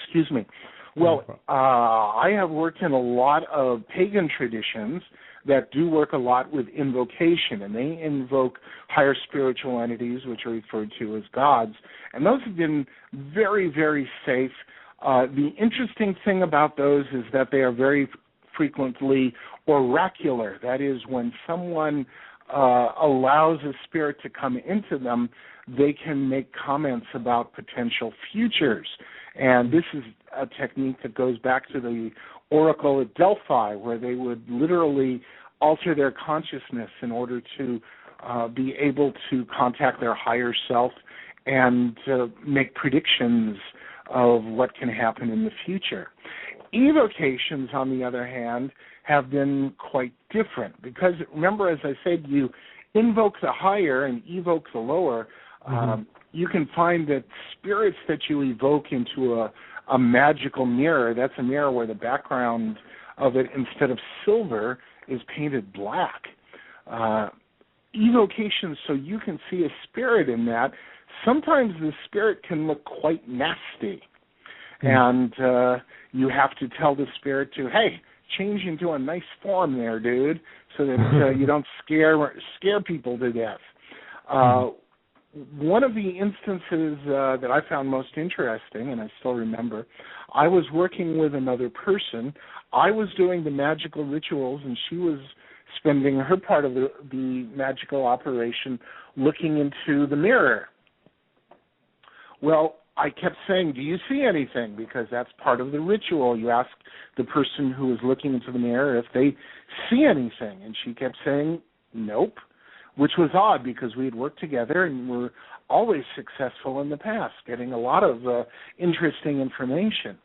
Excuse me. Well, I have worked in a lot of pagan traditions that do work a lot with invocation, and they invoke higher spiritual entities, which are referred to as gods, and those have been very, very safe. The interesting thing about those is that they are very frequently oracular. That is, when someone allows a spirit to come into them, they can make comments about potential futures. And this is a technique that goes back to the Oracle at Delphi, where they would literally alter their consciousness in order to be able to contact their higher self and make predictions of what can happen in the future. Evocations, on the other hand, have been quite different because, remember, as I said, you invoke the higher and evoke the lower. Mm-hmm. You can find that spirits that you evoke into a magical mirror, that's a mirror where the background of it, instead of silver, is painted black. Evocations, so you can see a spirit in that. Sometimes the spirit can look quite nasty, and you have to tell the spirit to, hey, change into a nice form there, dude, so that you don't scare people to death. One of the instances that I found most interesting, and I still remember, I was working with another person. I was doing the magical rituals, and she was spending her part of the magical operation looking into the mirror. Well, I kept saying, do you see anything? Because that's part of the ritual. You ask the person who is looking into the mirror if they see anything. And she kept saying, nope, which was odd because we had worked together and were always successful in the past, getting a lot of interesting information.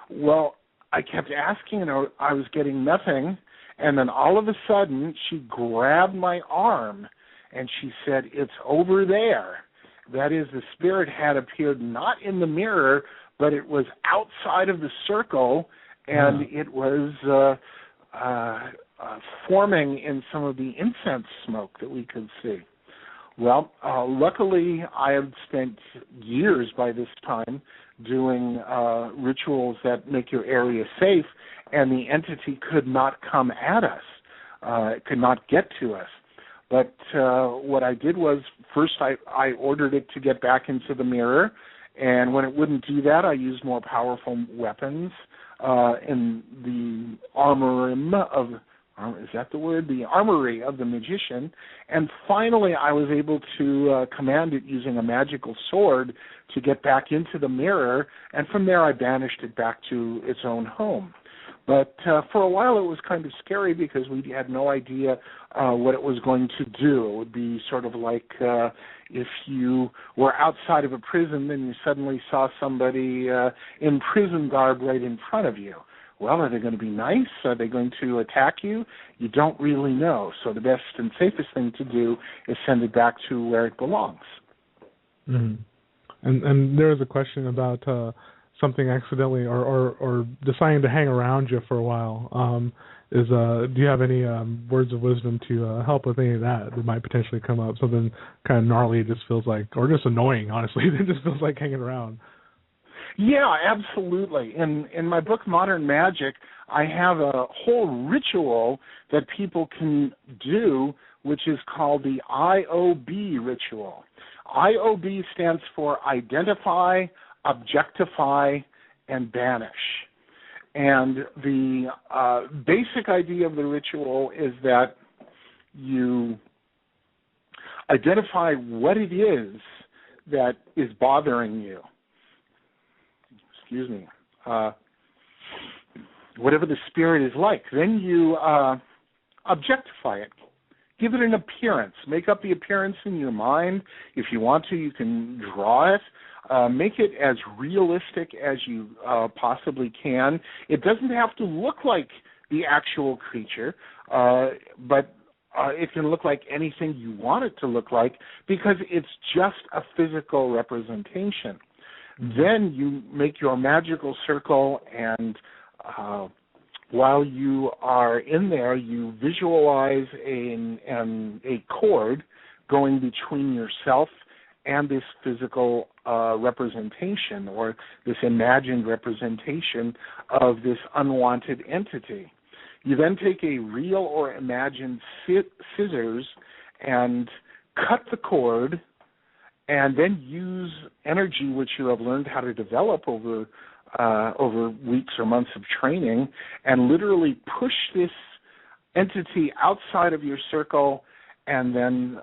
Well, I kept asking, and I was getting nothing. And then all of a sudden, she grabbed my arm, and she said, it's over there. That is, the spirit had appeared not in the mirror, but it was outside of the circle, and it was forming in some of the incense smoke that we could see. Well, luckily, I have spent years by this time doing rituals that make your area safe, and the entity could not come at us. It could not get to us. But what I did was, first I ordered it to get back into the mirror, and when it wouldn't do that, I used more powerful weapons in the the armory of the magician. And finally, I was able to command it using a magical sword to get back into the mirror, and from there I banished it back to its own home. But for a while it was kind of scary because we had no idea what it was going to do. It would be sort of like if you were outside of a prison and you suddenly saw somebody in prison garb right in front of you. Well, are they going to be nice? Are they going to attack you? You don't really know. So the best and safest thing to do is send it back to where it belongs. Mm-hmm. And there was a question about something accidentally or deciding to hang around you for a while. Do you have any words of wisdom to help with any of that might potentially come up? Something kind of gnarly just feels like, or just annoying, honestly, that just feels like hanging around. Yeah, absolutely. In my book, Modern Magic, I have a whole ritual that people can do, which is called the IOB ritual. IOB stands for Identify, Objectify, and Banish. And the basic idea of the ritual is that you identify what it is that is bothering you. Excuse me. Whatever the spirit is like. Then you objectify it. Give it an appearance. Make up the appearance in your mind. If you want to, you can draw it. Make it as realistic as you possibly can. It doesn't have to look like the actual creature, but it can look like anything you want it to look like because it's just a physical representation. Mm-hmm. Then you make your magical circle, and while you are in there, you visualize a cord going between yourself and this physical representation or this imagined representation of this unwanted entity. You then take a real or imagined scissors and cut the cord, and then use energy which you have learned how to develop over weeks or months of training, and literally push this entity outside of your circle, and then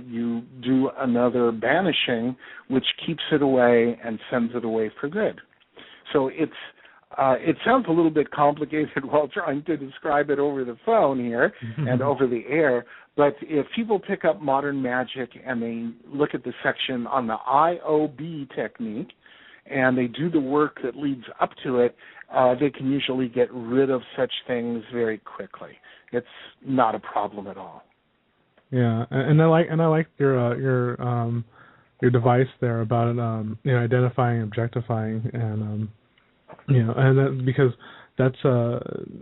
you do another banishing, which keeps it away and sends it away for good. So it sounds a little bit complicated while trying to describe it over the phone here and over the air, but if people pick up Modern Magic and they look at the section on the IOB technique and they do the work that leads up to it, they can usually get rid of such things very quickly. It's not a problem at all. Yeah, and I like your device there about identifying, objectifying, and and that, because that's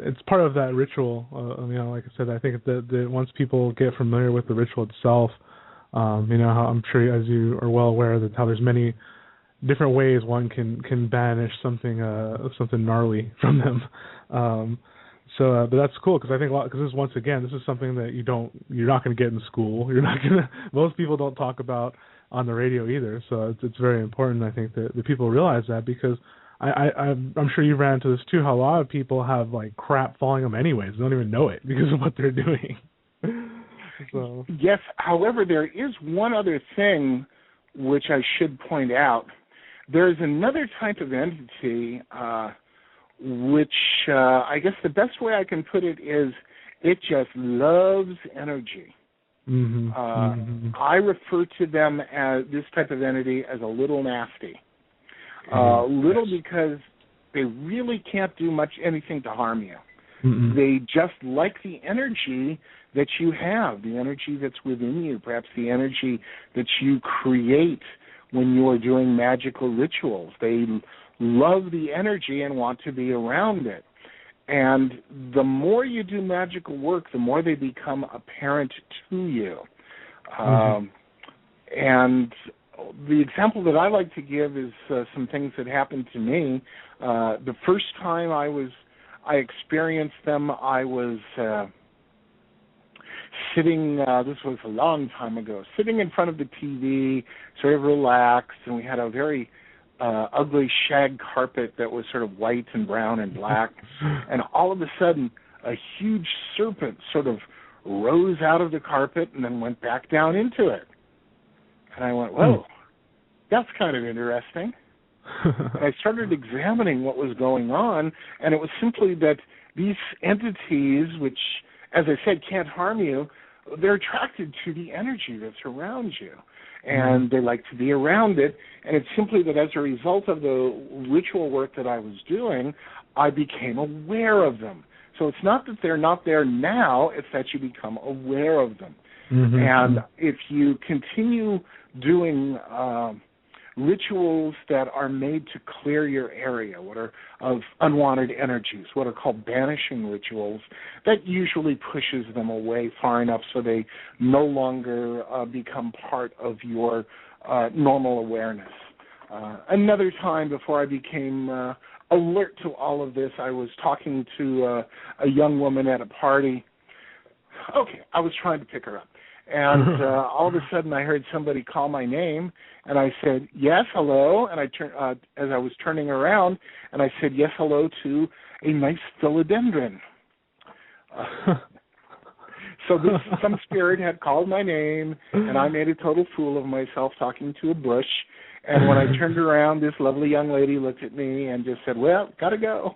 it's part of that ritual. Like I said, I think that once people get familiar with the ritual itself, how I'm sure as you are well aware that how there's many different ways one can banish something gnarly from them. But that's cool because I think this is something that you're not going to get in school. Most people don't talk about on the radio either. So it's very important, I think, that people realize that, because I'm sure you ran into this too, how a lot of people have like crap following them anyways. They don't even know it because of what they're doing. So. Yes, however, there is one other thing which I should point out. There's another type of entity which I guess the best way I can put it is it just loves energy. Mm-hmm. I refer to them as this type of entity as a little nasty. Little because they really can't do anything to harm you. Mm-hmm. They just like the energy that you have, the energy that's within you, perhaps the energy that you create when you are doing magical rituals. They love the energy and want to be around it. And the more you do magical work, the more they become apparent to you. And the example that I like to give is some things that happened to me. The first time I experienced them, I was sitting, this was a long time ago, sitting in front of the TV, sort of relaxed, and we had a very ugly shag carpet that was sort of white and brown and black, and all of a sudden a huge serpent sort of rose out of the carpet and then went back down into it. And I went, whoa, that's kind of interesting. And I started examining what was going on, and it was simply that these entities, which, as I said, can't harm you, they're attracted to the energy that's around you, and they like to be around it. And it's simply that as a result of the ritual work that I was doing, I became aware of them. So it's not that they're not there now, it's that you become aware of them. And if you continue doing rituals that are made to clear your area, what are of unwanted energies, what are called banishing rituals, that usually pushes them away far enough so they no longer become part of your normal awareness. Another time before I became alert to all of this, I was talking to a young woman at a party. Okay, I was trying to pick her up. And all of a sudden I heard somebody call my name, and I said, yes, hello, and I as I was turning around, and I said, yes, hello to a nice philodendron. So some spirit had called my name, and I made a total fool of myself talking to a bush. And when I turned around, this lovely young lady looked at me and just said, well, gotta go.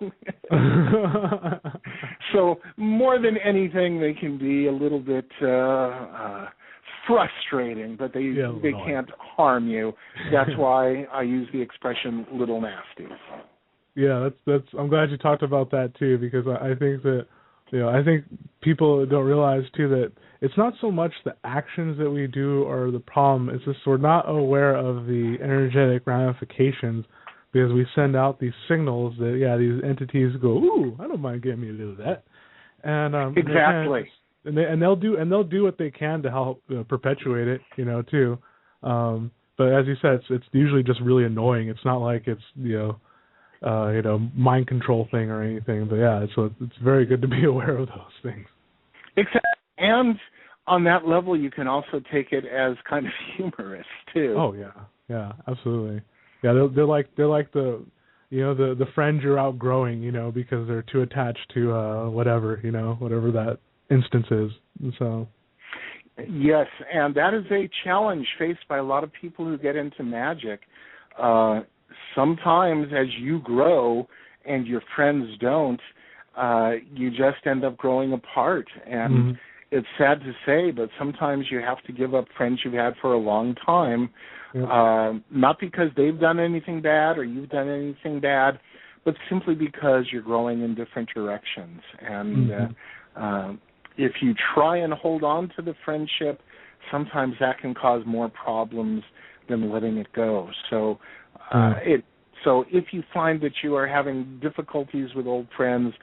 So more than anything, they can be a little bit frustrating, but they can't harm you. That's why I use the expression little nasties. Yeah, that's. I'm glad you talked about that too, because I think that, I think people don't realize too that it's not so much the actions that we do are the problem. It's just we're not aware of the energetic ramifications, because we send out these signals that these entities go, ooh, I don't mind getting me a little of that, and exactly, and they'll do what they can to help perpetuate it, too. But as you said, it's usually just really annoying. It's not like it's mind control thing or anything. But so it's very good to be aware of those things. Exactly. And on that level, you can also take it as kind of humorous too. Oh yeah, absolutely. Yeah, they're like the the friends you're outgrowing, because they're too attached to whatever that instance is. And so. Yes, and that is a challenge faced by a lot of people who get into magic. Sometimes as you grow and your friends don't, you just end up growing apart. And it's sad to say, but sometimes you have to give up friends you've had for a long time, not because they've done anything bad or you've done anything bad, but simply because you're growing in different directions. And if you try and hold on to the friendship, sometimes that can cause more problems than letting it go. So So if you find that you are having difficulties with old friends,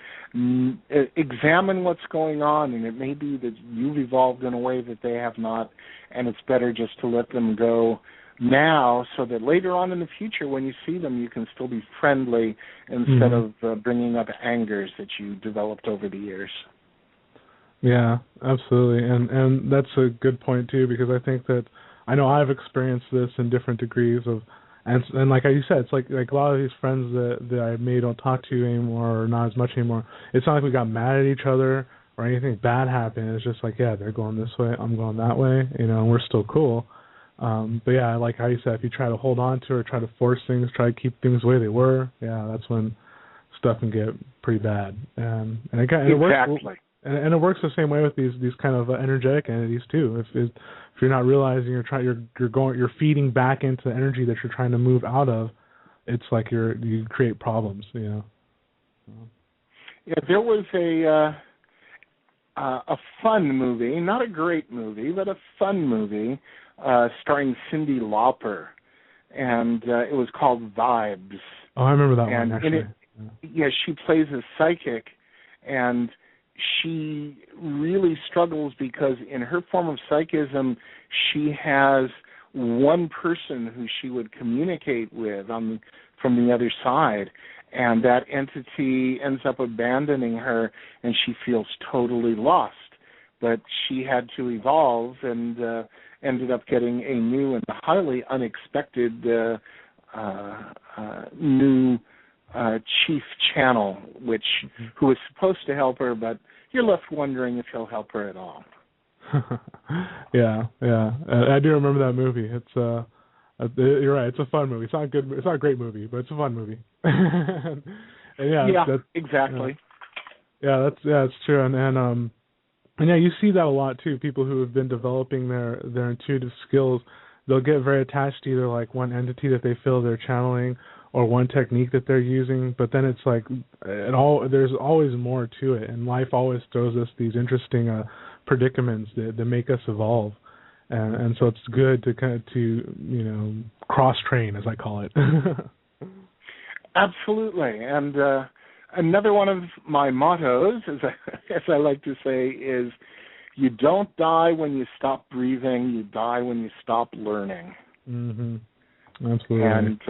examine what's going on, and it may be that you've evolved in a way that they have not, and it's better just to let them go now so that later on in the future when you see them, you can still be friendly instead of bringing up angers that you developed over the years. Yeah, absolutely. And that's a good point, too, because I think that I know I've experienced this in different degrees of, and like you said, it's like a lot of these friends that I maybe don't talk to anymore or not as much anymore, it's not like we got mad at each other or anything bad happened. It's just like, they're going this way, I'm going that way, and we're still cool. But yeah, like how you said, if you try to hold on to or try to force things, try to keep things the way they were, that's when stuff can get pretty bad. And it works. And it works the same way with these kind of energetic entities too. If you're not realizing you're feeding back into the energy that you're trying to move out of, it's like you create problems. Yeah, there was a fun movie, not a great movie, but a fun movie starring Cyndi Lauper, and it was called Vibes. Oh, I remember that one actually. She plays a psychic. And she really struggles because in her form of psychism, she has one person who she would communicate with from the other side, and that entity ends up abandoning her, and she feels totally lost. But she had to evolve and ended up getting a new and highly unexpected new chief channel, who was supposed to help her, but you're left wondering if he'll help her at all. Yeah. I do remember that movie. It's you're right. It's a fun movie. It's not good. It's not a great movie, but it's a fun movie. And exactly. That's true. And yeah, you see that a lot too. People who have been developing their intuitive skills, they'll get very attached to either like one entity that they feel they're channeling or one technique that they're using. But then it's like there's always more to it, and life always throws us these interesting predicaments that make us evolve. And so it's good to kind of cross train, as I call it. Absolutely. And another one of my mottos, as I like to say, is you don't die when you stop breathing, you die when you stop learning. Mm-hmm. Absolutely. And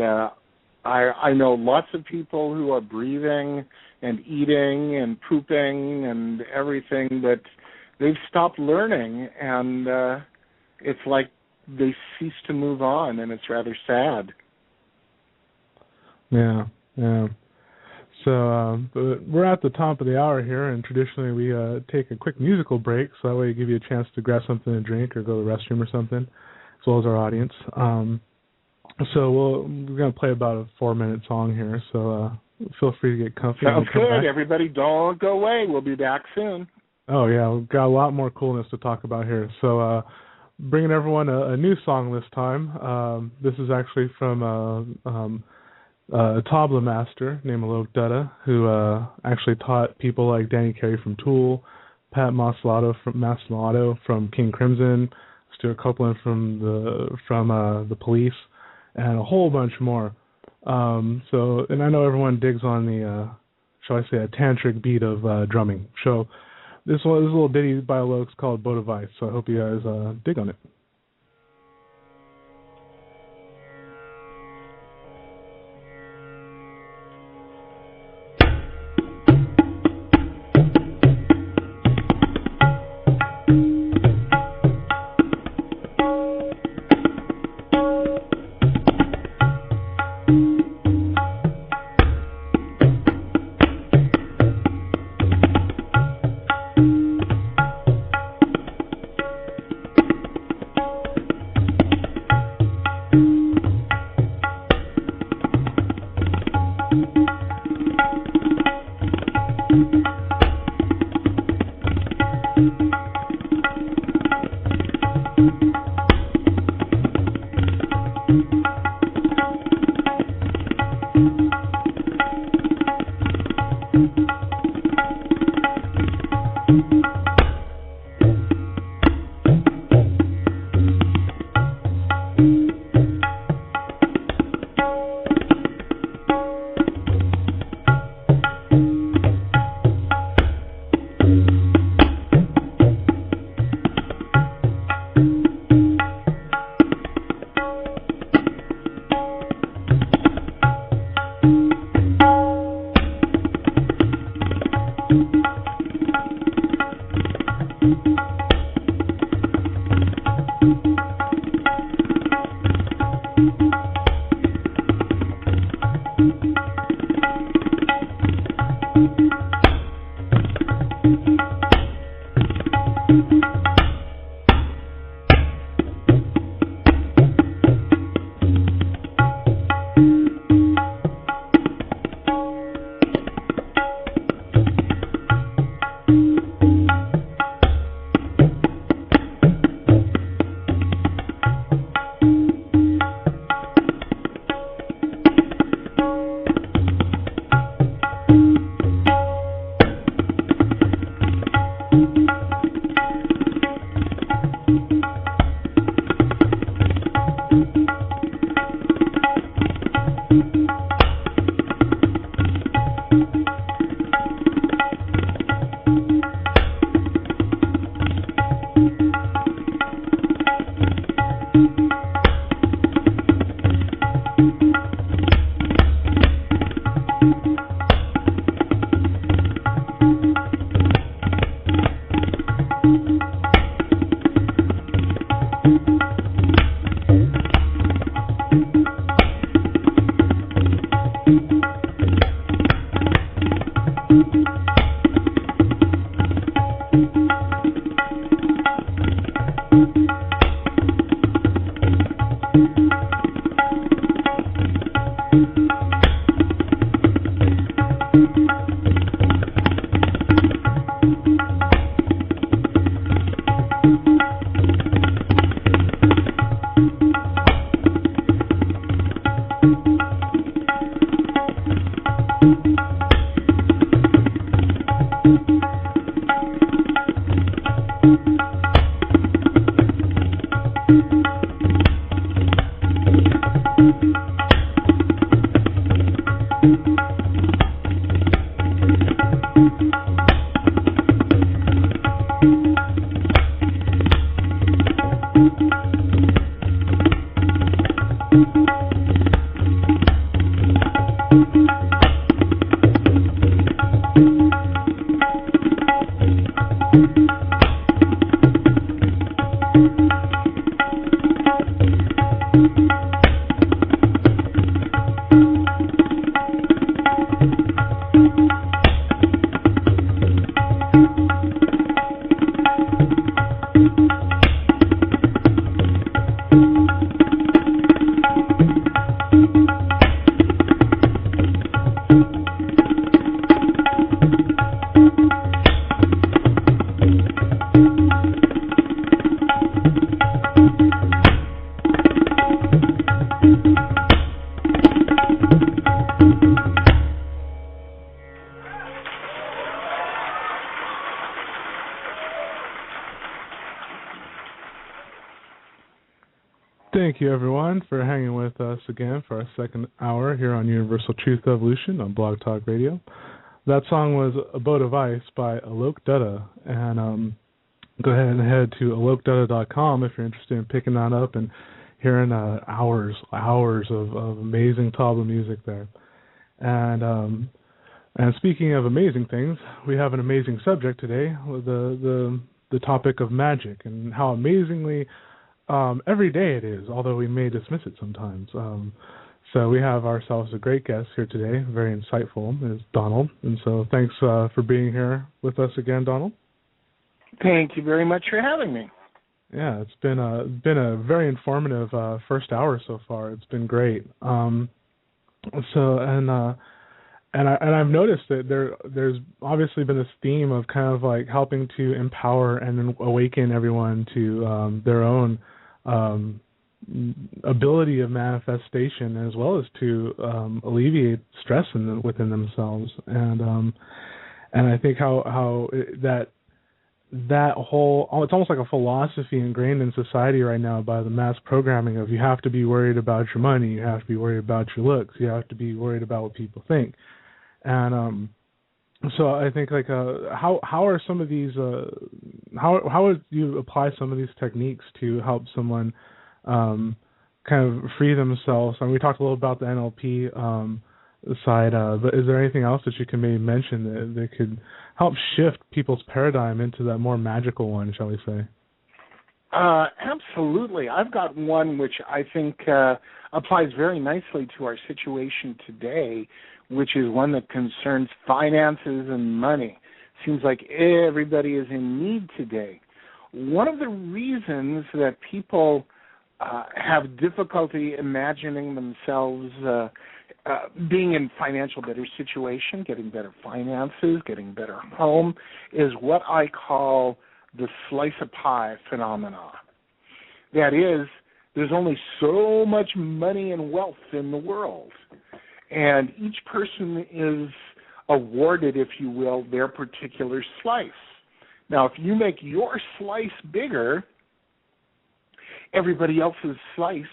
I know lots of people who are breathing and eating and pooping and everything, but they've stopped learning, and it's like they cease to move on, and it's rather sad. Yeah. So we're at the top of the hour here, and traditionally we take a quick musical break, so that way we give you a chance to grab something to drink or go to the restroom or something, as well as our audience. So we're going to play about a 4-minute song here, so feel free to get comfy. Sounds good. Everybody, don't go away. We'll be back soon. Oh, yeah, we've got a lot more coolness to talk about here. So bringing everyone a new song this time. This is actually from a tabla master named Alok Dutta, who actually taught people like Danny Carey from Tool, Pat Maslowato from King Crimson, Stuart Copeland from the Police, and a whole bunch more. And I know everyone digs on the, shall I say, a tantric beat of drumming. So this little ditty by Alok's called Bodhivice, so I hope you guys dig on it. Thank you, everyone, for hanging with us again for our second hour here on Universal Truth Evolution on Blog Talk Radio. That song was A Boat of Ice by Alok Dutta, and go ahead and head to alokdutta.com if you're interested in picking that up and hearing hours of amazing tabla music there. And speaking of amazing things, we have an amazing subject today, with the topic of magic and how amazingly every day it is, although we may dismiss it sometimes. So we have ourselves a great guest here today, very insightful, is Donald. And so thanks for being here with us again, Donald. Thank you very much for having me. Yeah, it's been a very informative first hour so far. It's been great. And I've noticed that there's obviously been this theme of kind of like helping to empower and awaken everyone to their own ability of manifestation, as well as to alleviate stress within themselves. And I think how that whole, it's almost like a philosophy ingrained in society right now by the mass programming of you have to be worried about your money, you have to be worried about your looks, you have to be worried about what people think. And so I think like how are some of these how would you apply some of these techniques to help someone kind of free themselves? I mean, we talked a little about the NLP side, but is there anything else that you can maybe mention that could help shift people's paradigm into that more magical one, shall we say? Absolutely. I've got one which I think applies very nicely to our situation today, which is one that concerns finances and money. Seems like everybody is in need today. One of the reasons that people have difficulty imagining themselves being in financial better situation, getting better finances, getting better home, is what I call the slice of pie phenomena. That is, there's only so much money and wealth in the world, and each person is awarded, if you will, their particular slice. Now, if you make your slice bigger, everybody else's slice,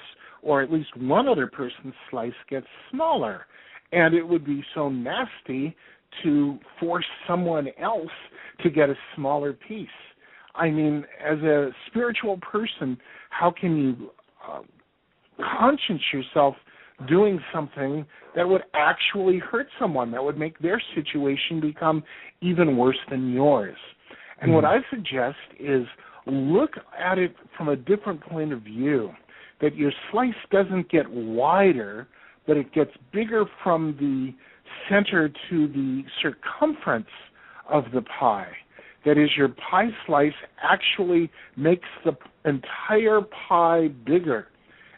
or at least one other person's slice, gets smaller, and it would be so nasty to force someone else to get a smaller piece. I mean, as a spiritual person, how can you conscience yourself doing something that would actually hurt someone, that would make their situation become even worse than yours. And what I suggest is look at it from a different point of view, that your slice doesn't get wider, but it gets bigger from the center to the circumference of the pie. That is, your pie slice actually makes the entire pie bigger.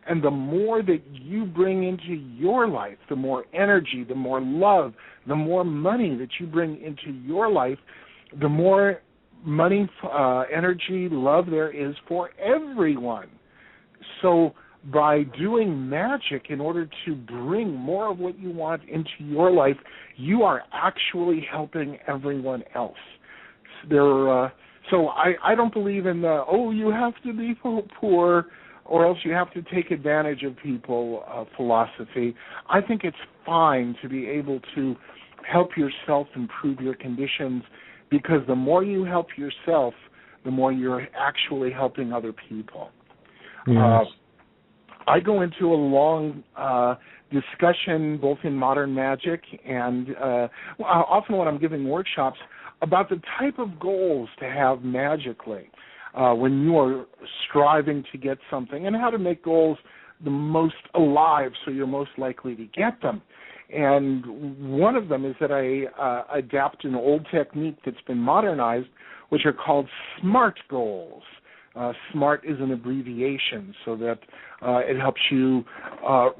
And the more that you bring into your life, the more energy, the more love, the more money that you bring into your life, the more money, energy, love there is for everyone. So by doing magic in order to bring more of what you want into your life, you are actually helping everyone else. So I don't believe in the, you have to be poor or else you have to take advantage of people philosophy. I think it's fine to be able to help yourself improve your conditions, because the more you help yourself, the more you're actually helping other people. Yes. I go into a long discussion, both in modern magic and often when I'm giving workshops, about the type of goals to have magically when you are striving to get something, and how to make goals the most alive so you're most likely to get them. And one of them is that I adapt an old technique that's been modernized, which are called SMART goals. SMART is an abbreviation so that it helps you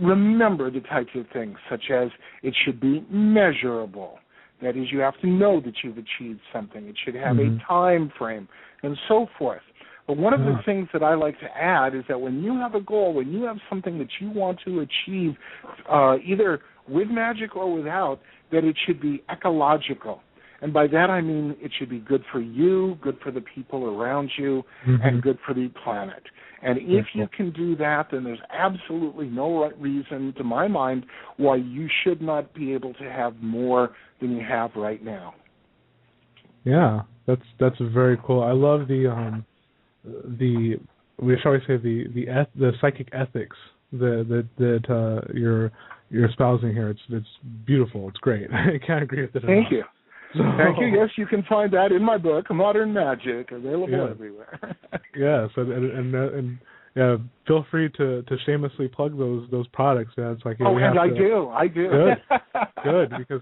remember the types of things, such as it should be measurable. That is, you have to know that you've achieved something. It should have a time frame, and so forth. But one of the things that I like to add is that when you have a goal, when you have something that you want to achieve, either with magic or without, that it should be ecological. And by that I mean it should be good for you, good for the people around you, and good for the planet. And if you can do that, then there's absolutely no reason, to my mind, why you should not be able to have more than you have right now. Yeah, that's very cool. I love the psychic ethics that you're espousing here. It's beautiful. It's great. I can't agree with it. Thank you. Thank you. Yes, you can find that in my book, Modern Magic, available everywhere. Yes, and feel free to shamelessly plug those products. Yeah, it's like and I do. Good, because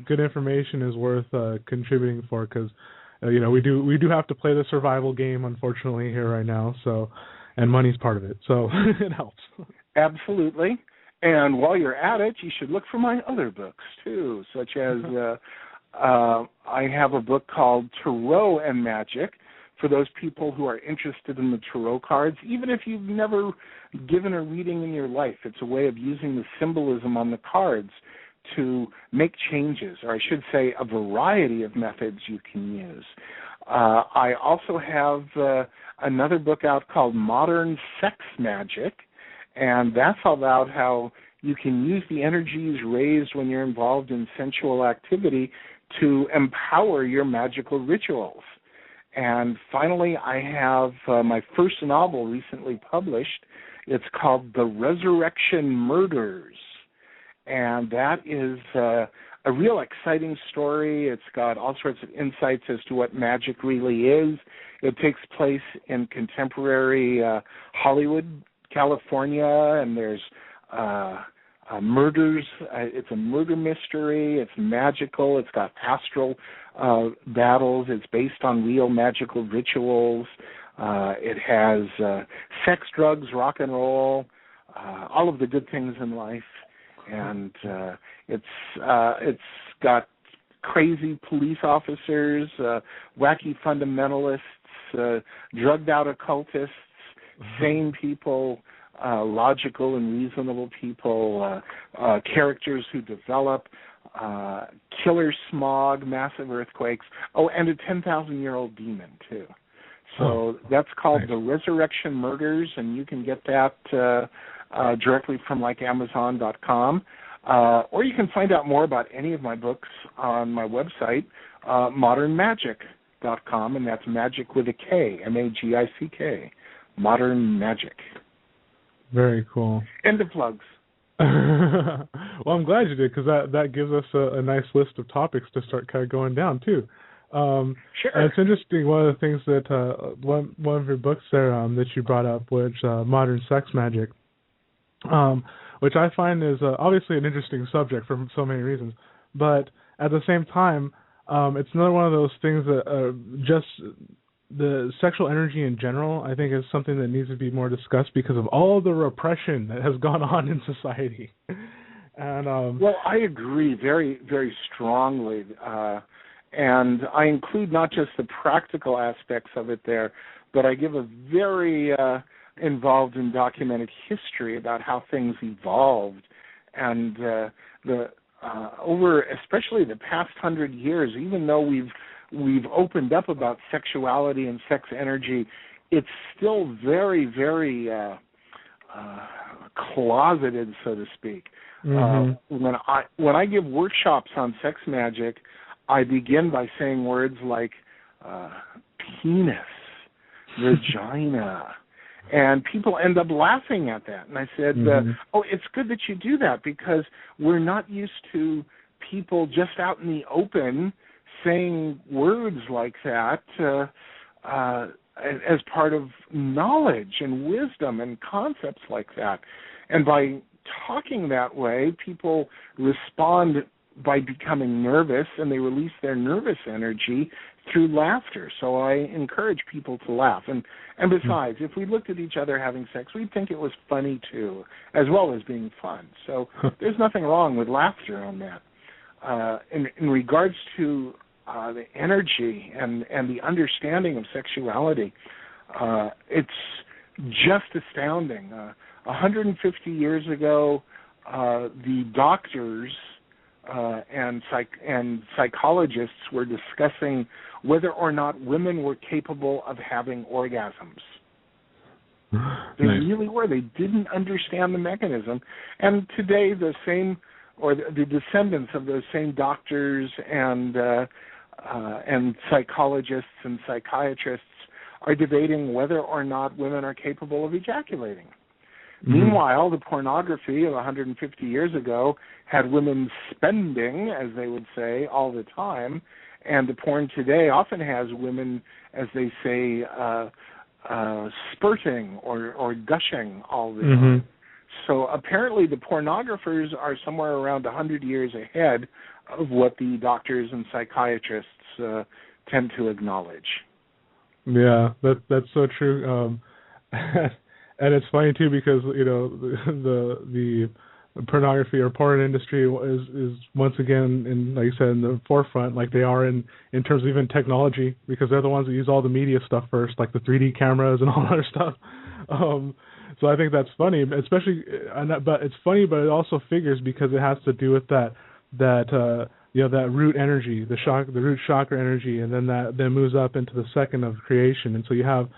good information is worth contributing for, because we do have to play the survival game, unfortunately, here right now. So, and money's part of it, so it helps. Absolutely. And while you're at it, you should look for my other books too, such as I have a book called Tarot and Magic, for those people who are interested in the tarot cards. Even if you've never given a reading in your life, it's a way of using the symbolism on the cards to make changes, or I should say a variety of methods you can use. I also have another book out called Modern Sex Magick, and that's about how you can use the energies raised when you're involved in sensual activity to empower your magical rituals. And finally, I have my first novel recently published. It's called The Resurrection Murders. And that is a real exciting story. It's got all sorts of insights as to what magic really is. It takes place in contemporary Hollywood, California, and there's murders. It's a murder mystery. It's magical. It's got astral battles. It's based on real magical rituals. It has sex, drugs, rock and roll, all of the good things in life. And it's got crazy police officers, wacky fundamentalists, drugged out occultists, sane people, logical and reasonable people, characters who develop, killer smog, massive earthquakes, and a 10,000-year-old demon, too. So that's called The Resurrection Murders, and you can get that directly from like Amazon.com. Or you can find out more about any of my books on my website, modernmagick.com, and that's magic with a K, M-A-G-I-C-K, Modern Magick. Very cool. End of plugs. Well, I'm glad you did, because that gives us a nice list of topics to start kind of going down too. Sure. And it's interesting. One of the things that one of your books there that you brought up, which Modern Sex Magick, which I find is obviously an interesting subject for so many reasons, but at the same time, it's another one of those things that just the sexual energy in general, I think, is something that needs to be more discussed because of all the repression that has gone on in society. And well, I agree very, very strongly. And I include not just the practical aspects of it there, but I give a very involved and documented history about how things evolved. And over especially the past 100 years, even though we've opened up about sexuality and sex energy, it's still very, very closeted, so to speak. Mm-hmm. When I give workshops on sex magic, I begin by saying words like penis, vagina, and people end up laughing at that. And I said, oh, it's good that you do that, because we're not used to people just out in the open saying words like that as part of knowledge and wisdom and concepts like that. And by talking that way, people respond by becoming nervous, and they release their nervous energy through laughter. So I encourage people to laugh. And besides, if we looked at each other having sex, we'd think it was funny too, as well as being fun. So there's nothing wrong with laughter on that. In regards to the energy and the understanding of sexuality, it's just astounding. 150 years ago, the doctors and psychologists were discussing whether or not women were capable of having orgasms. They really were. They didn't understand the mechanism. And today, the same, or the descendants of those same doctors and psychologists and psychiatrists are debating whether or not women are capable of ejaculating. Mm-hmm. Meanwhile, the pornography of 150 years ago had women spending, as they would say, all the time, and the porn today often has women, as they say, spurting or gushing all the time. So apparently the pornographers are somewhere around 100 years ahead of what the doctors and psychiatrists tend to acknowledge. Yeah, that's so true. And it's funny too, because the pornography or porn industry is once again, in, like you said, in the forefront, like they are in terms of even technology, because they're the ones that use all the media stuff first, like the 3D cameras and all that other stuff. So I think that's funny, especially, but it's funny, but it also figures because it has to do with that root energy, the root chakra energy, and then that then moves up into the second of creation, and so you have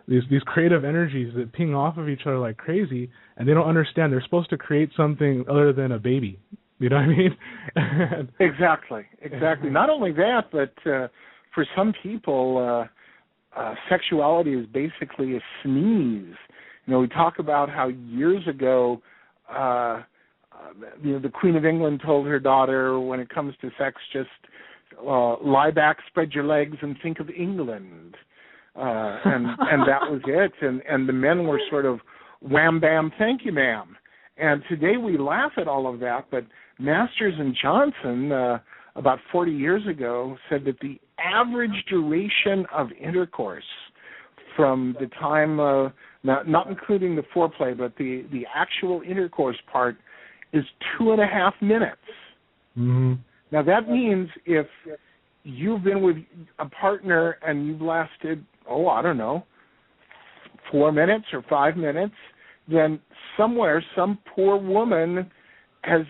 these creative energies that ping off of each other like crazy, and they don't understand they're supposed to create something other than a baby. You know what I mean? Exactly. Not only that, but for some people, sexuality is basically a sneeze. We talk about how years ago, the Queen of England told her daughter, when it comes to sex, just lie back, spread your legs, and think of England. And that was it. And the men were sort of wham, bam, thank you, ma'am. And today we laugh at all of that, but Masters and Johnson, about 40 years ago, said that the average duration of intercourse from the time, not including the foreplay, but the actual intercourse part, is 2.5 minutes. Mm-hmm. Now that means if you've been with a partner and you've lasted, 4 minutes or 5 minutes, then somewhere some poor woman has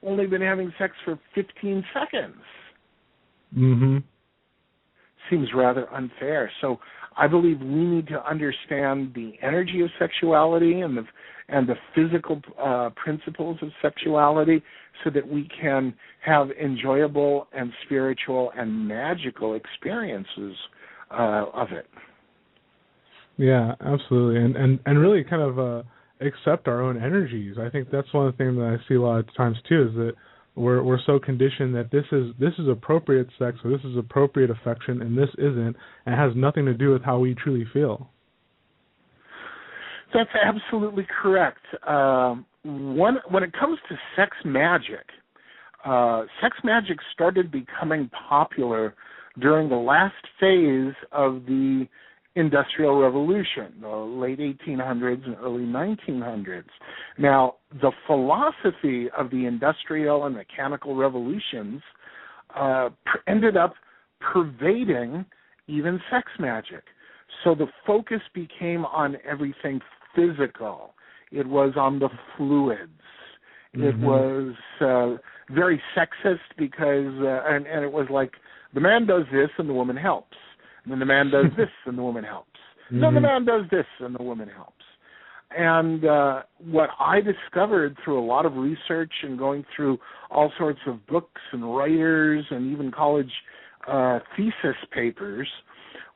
only been having sex for 15 seconds. Mm-hmm. Seems rather unfair. So I believe we need to understand the energy of sexuality and the physical principles of sexuality, so that we can have enjoyable and spiritual and magical experiences of it. Yeah, absolutely, and really kind of accept our own energies. I think that's one of the things that I see a lot of times too, is that we're so conditioned that this is appropriate sex, or this is appropriate affection, and this isn't, and it has nothing to do with how we truly feel. That's absolutely correct. When it comes to sex magic started becoming popular during the last phase of the Industrial Revolution, the late 1800s and early 1900s. Now, the philosophy of the industrial and mechanical revolutions ended up pervading even sex magic. So the focus became on everything physical. It was on the fluids. It was very sexist because, and it was like, the man does this and the woman helps. And then the man does this and the woman helps. Then the man does this and the woman helps. And what I discovered through a lot of research and going through all sorts of books and writers and even college thesis papers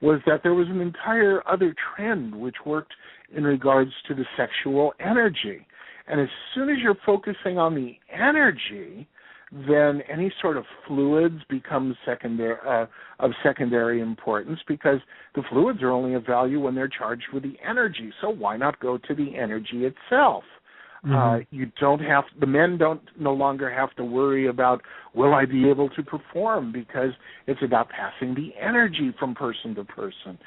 was that there was an entire other trend which worked in regards to the sexual energy. And as soon as you're focusing on the energy, then any sort of fluids becomes of secondary importance, because the fluids are only of value when they're charged with the energy. So why not go to the energy itself? The men no longer have to worry about, will I be able to perform, because it's about passing the energy from person to person.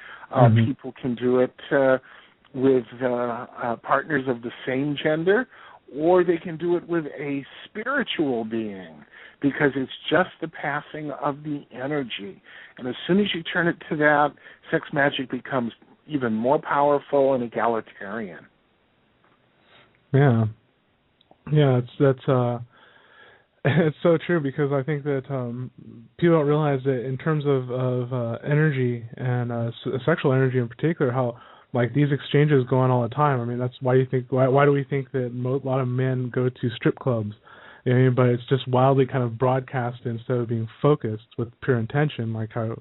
People can do it with partners of the same gender, or they can do it with a spiritual being, because it's just the passing of the energy. And as soon as you turn it to that, sex magic becomes even more powerful and egalitarian. Yeah, that's it's so true, because I think that people don't realize that in terms of energy and sexual energy in particular, how like these exchanges go on all the time. I mean, that's why why do we think that a lot of men go to strip clubs? You know, but it's just wildly kind of broadcast instead of being focused with pure intention, like how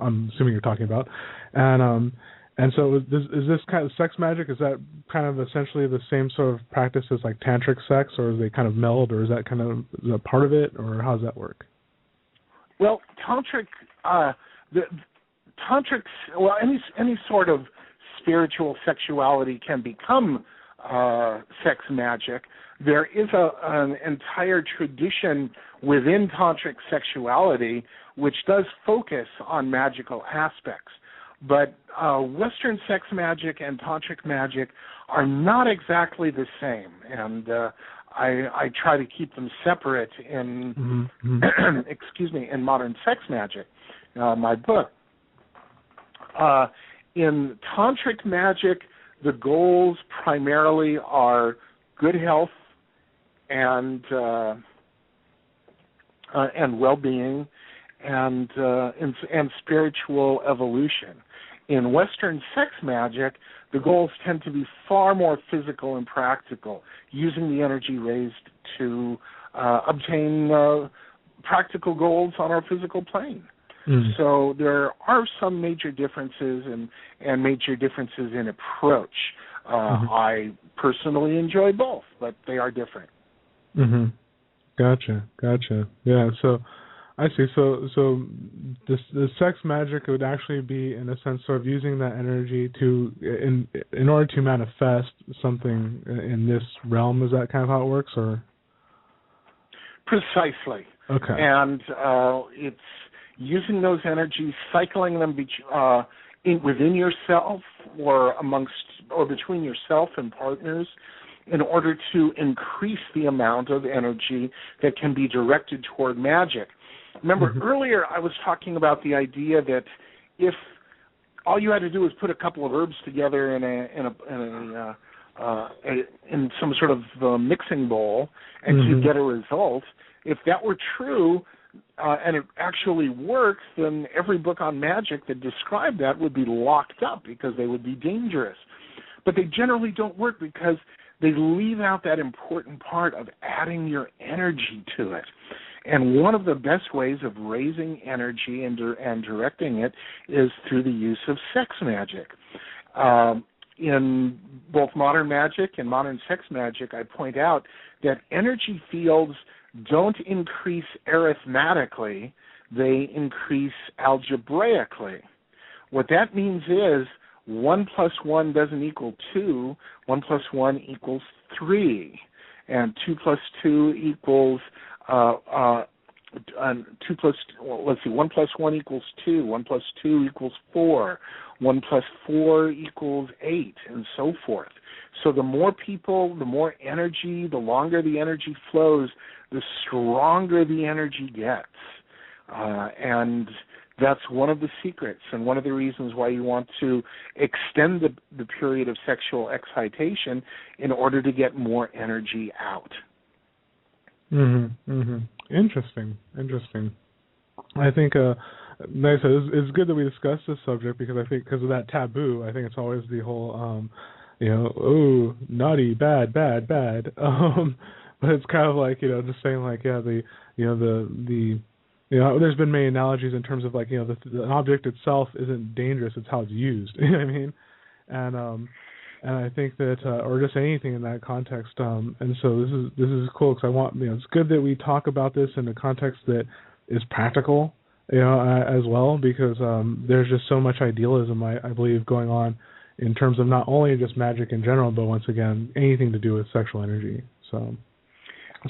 I'm assuming you're talking about. And so is this kind of sex magic? Is that kind of essentially the same sort of practice as like tantric sex, or is they kind of meld, or is that part of it, or how does that work? Well, any sort of spiritual sexuality can become sex magic. There is an entire tradition within tantric sexuality which does focus on magical aspects. But Western sex magic and tantric magic are not exactly the same, and I try to keep them separate in in Modern Sex Magic, my book. In tantric magic, the goals primarily are good health and well-being and spiritual evolution. In Western sex magic, the goals tend to be far more physical and practical, using the energy raised to obtain practical goals on our physical plane. So there are some major differences and major differences in approach. I personally enjoy both, but they are different. Gotcha. Yeah, so I see. So the sex magic would actually be, in a sense, sort of using that energy to in order to manifest something in this realm. Is that kind of how it works, or? Precisely. Okay. And it's using those energies, cycling them within yourself or between yourself and partners, in order to increase the amount of energy that can be directed toward magic. Remember, earlier I was talking about the idea that if all you had to do was put a couple of herbs together in some sort of mixing bowl and you'd get a result, if that were true, and it actually works, then every book on magic that described that would be locked up because they would be dangerous. But they generally don't work because they leave out that important part of adding your energy to it. And one of the best ways of raising energy and directing it is through the use of sex magic. In both modern magic and modern sex magic, I point out that energy fields don't increase arithmetically, they increase algebraically. What that means is 1 plus 1 doesn't equal 2, 1 plus 1 equals 3, and 2 plus 2 equals 1 plus 1 equals 2, 1 plus 2 equals 4, 1 plus 4 equals 8, and so forth. So the more people, the more energy, the longer the energy flows, the stronger the energy gets. And that's one of the secrets and one of the reasons why you want to extend the period of sexual excitation in order to get more energy out. Interesting. I think, nice. It's good that we discuss this subject because I think because of that taboo, I think it's always the whole, oh, naughty, bad. But it's kind of like, just saying like, yeah, there's been many analogies in terms of like, the object itself isn't dangerous; it's how it's used. You know what I mean? And I think that, or just anything in that context. And so this is cool because I want, it's good that we talk about this in a context that is practical, as well, because there's just so much idealism, I believe, going on in terms of not only just magic in general, but once again, anything to do with sexual energy. So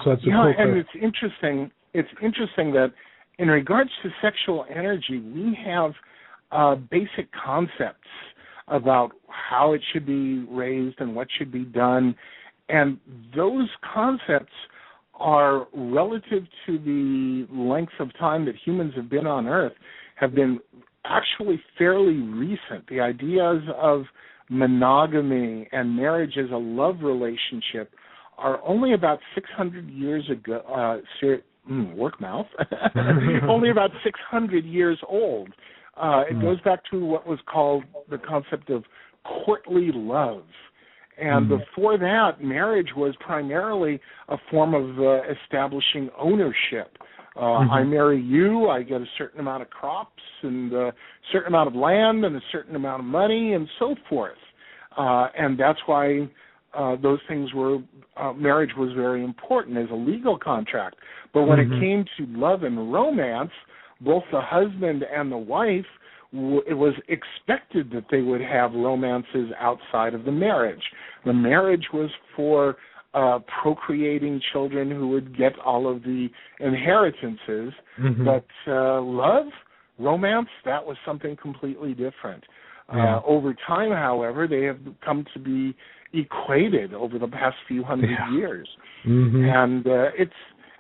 that's cool. And it's interesting. It's interesting that in regards to sexual energy, we have basic concepts about how it should be raised and what should be done, and those concepts are relative to the length of time that humans have been on Earth, have been actually fairly recent. The ideas of monogamy and marriage as a love relationship are only about 600 years ago, only about 600 years old. It goes back to what was called the concept of courtly love. And before that, marriage was primarily a form of establishing ownership. I marry you, I get a certain amount of crops and a certain amount of land and a certain amount of money and so forth. And that's why those things were, marriage was very important as a legal contract. But when it came to love and romance, both the husband and the wife, it was expected that they would have romances outside of the marriage. The marriage was for procreating children who would get all of the inheritances, but love, romance, that was something completely different. Over time, however, they have come to be equated over the past few hundred years. And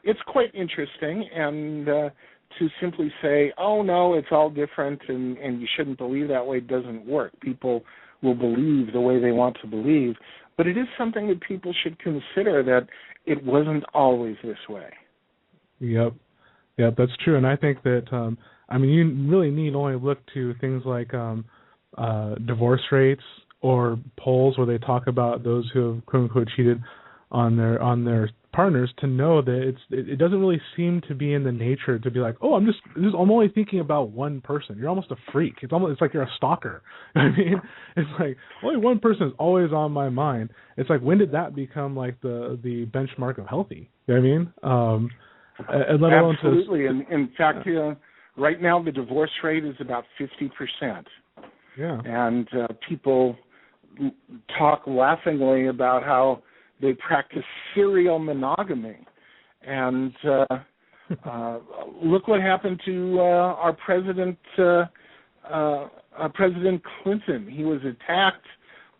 it's quite interesting, and to simply say, oh, no, it's all different and you shouldn't believe that way doesn't work. People will believe the way they want to believe. But it is something that people should consider, that it wasn't always this way. Yep, that's true. And I think that, you really need only look to things like divorce rates or polls where they talk about those who have, quote unquote, cheated on their partners to know that it doesn't really seem to be in the nature to be like, oh, I'm only thinking about one person. You're almost a freak. It's like you're a stalker. It's like only one person is always on my mind. It's like, when did that become like the benchmark of healthy? You know what I mean? And let alone absolutely. In fact, right now the divorce rate is about 50%. Yeah. And people talk laughingly about how they practice serial monogamy. And look what happened to our president, President Clinton. He was attacked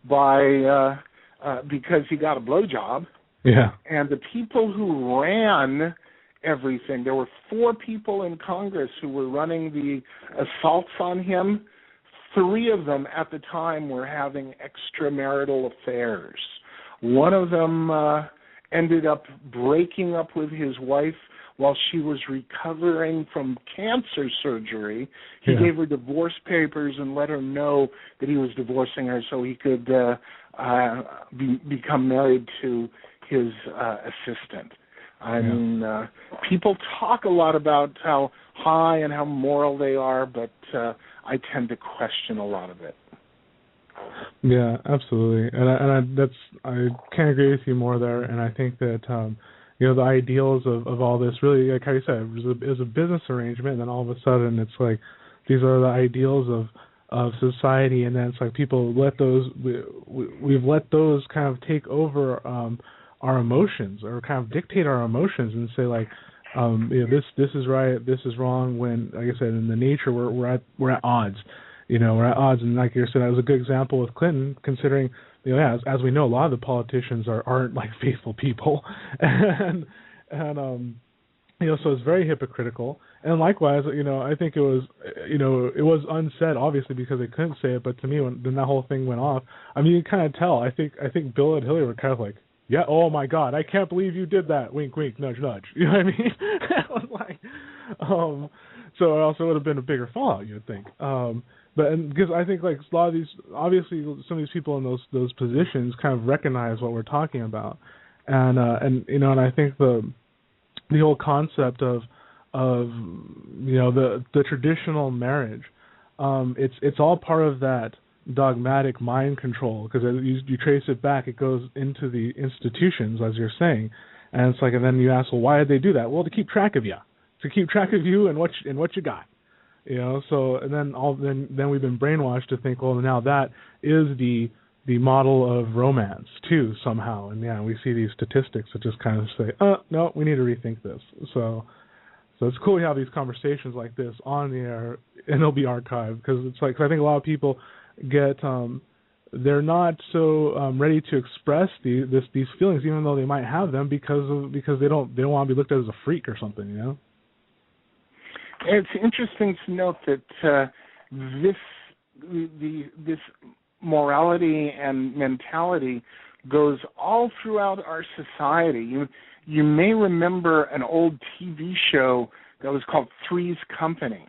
by because he got a blowjob. Yeah. And the people who ran everything, there were 4 people in Congress who were running the assaults on him. 3 of them at the time were having extramarital affairs. One of them ended up breaking up with his wife while she was recovering from cancer surgery. He gave her divorce papers and let her know that he was divorcing her so he could become married to his assistant. I mean, people talk a lot about how high and how moral they are, but I tend to question a lot of it. Yeah, absolutely, I can't agree with you more there. And I think that the ideals of all this really, like how you said, it was a business arrangement, and then all of a sudden it's like these are the ideals of society, and then it's like people let those we've let those kind of take over our emotions, or kind of dictate our emotions, and say like this is right, this is wrong. When, like I said, in the nature we're at odds. We're at odds, and like you said, that was a good example with Clinton, considering, as we know, a lot of the politicians aren't like faithful people, and so it's very hypocritical. And likewise, I think it was, it was unsaid, obviously, because they couldn't say it. But to me, when that whole thing went off, I mean, you kind of tell. I think Bill and Hillary were kind of like, yeah, oh my God, I can't believe you did that. Wink, wink, nudge, nudge. You know what I mean? It was like, so it also would have been a bigger fallout, you'd think. But because I think like a lot of these, obviously, some of these people in those positions kind of recognize what we're talking about, and I think the whole concept of the traditional marriage, it's all part of that dogmatic mind control, because you trace it back, it goes into the institutions, as you're saying, and it's like, and then you ask, well, why did they do that? Well, to keep track of you and what you got. So and then we've been brainwashed to think, well, now that is the model of romance too somehow, and we see these statistics that just kind of say, no, we need to rethink this. So it's cool we have these conversations like this on the air, and they'll be archived, because it's like, 'cause I think a lot of people get they're not so ready to express these feelings, even though they might have them, because they don't want to be looked at as a freak or something, It's interesting to note that this morality and mentality goes all throughout our society. You may remember an old TV show that was called Three's Company.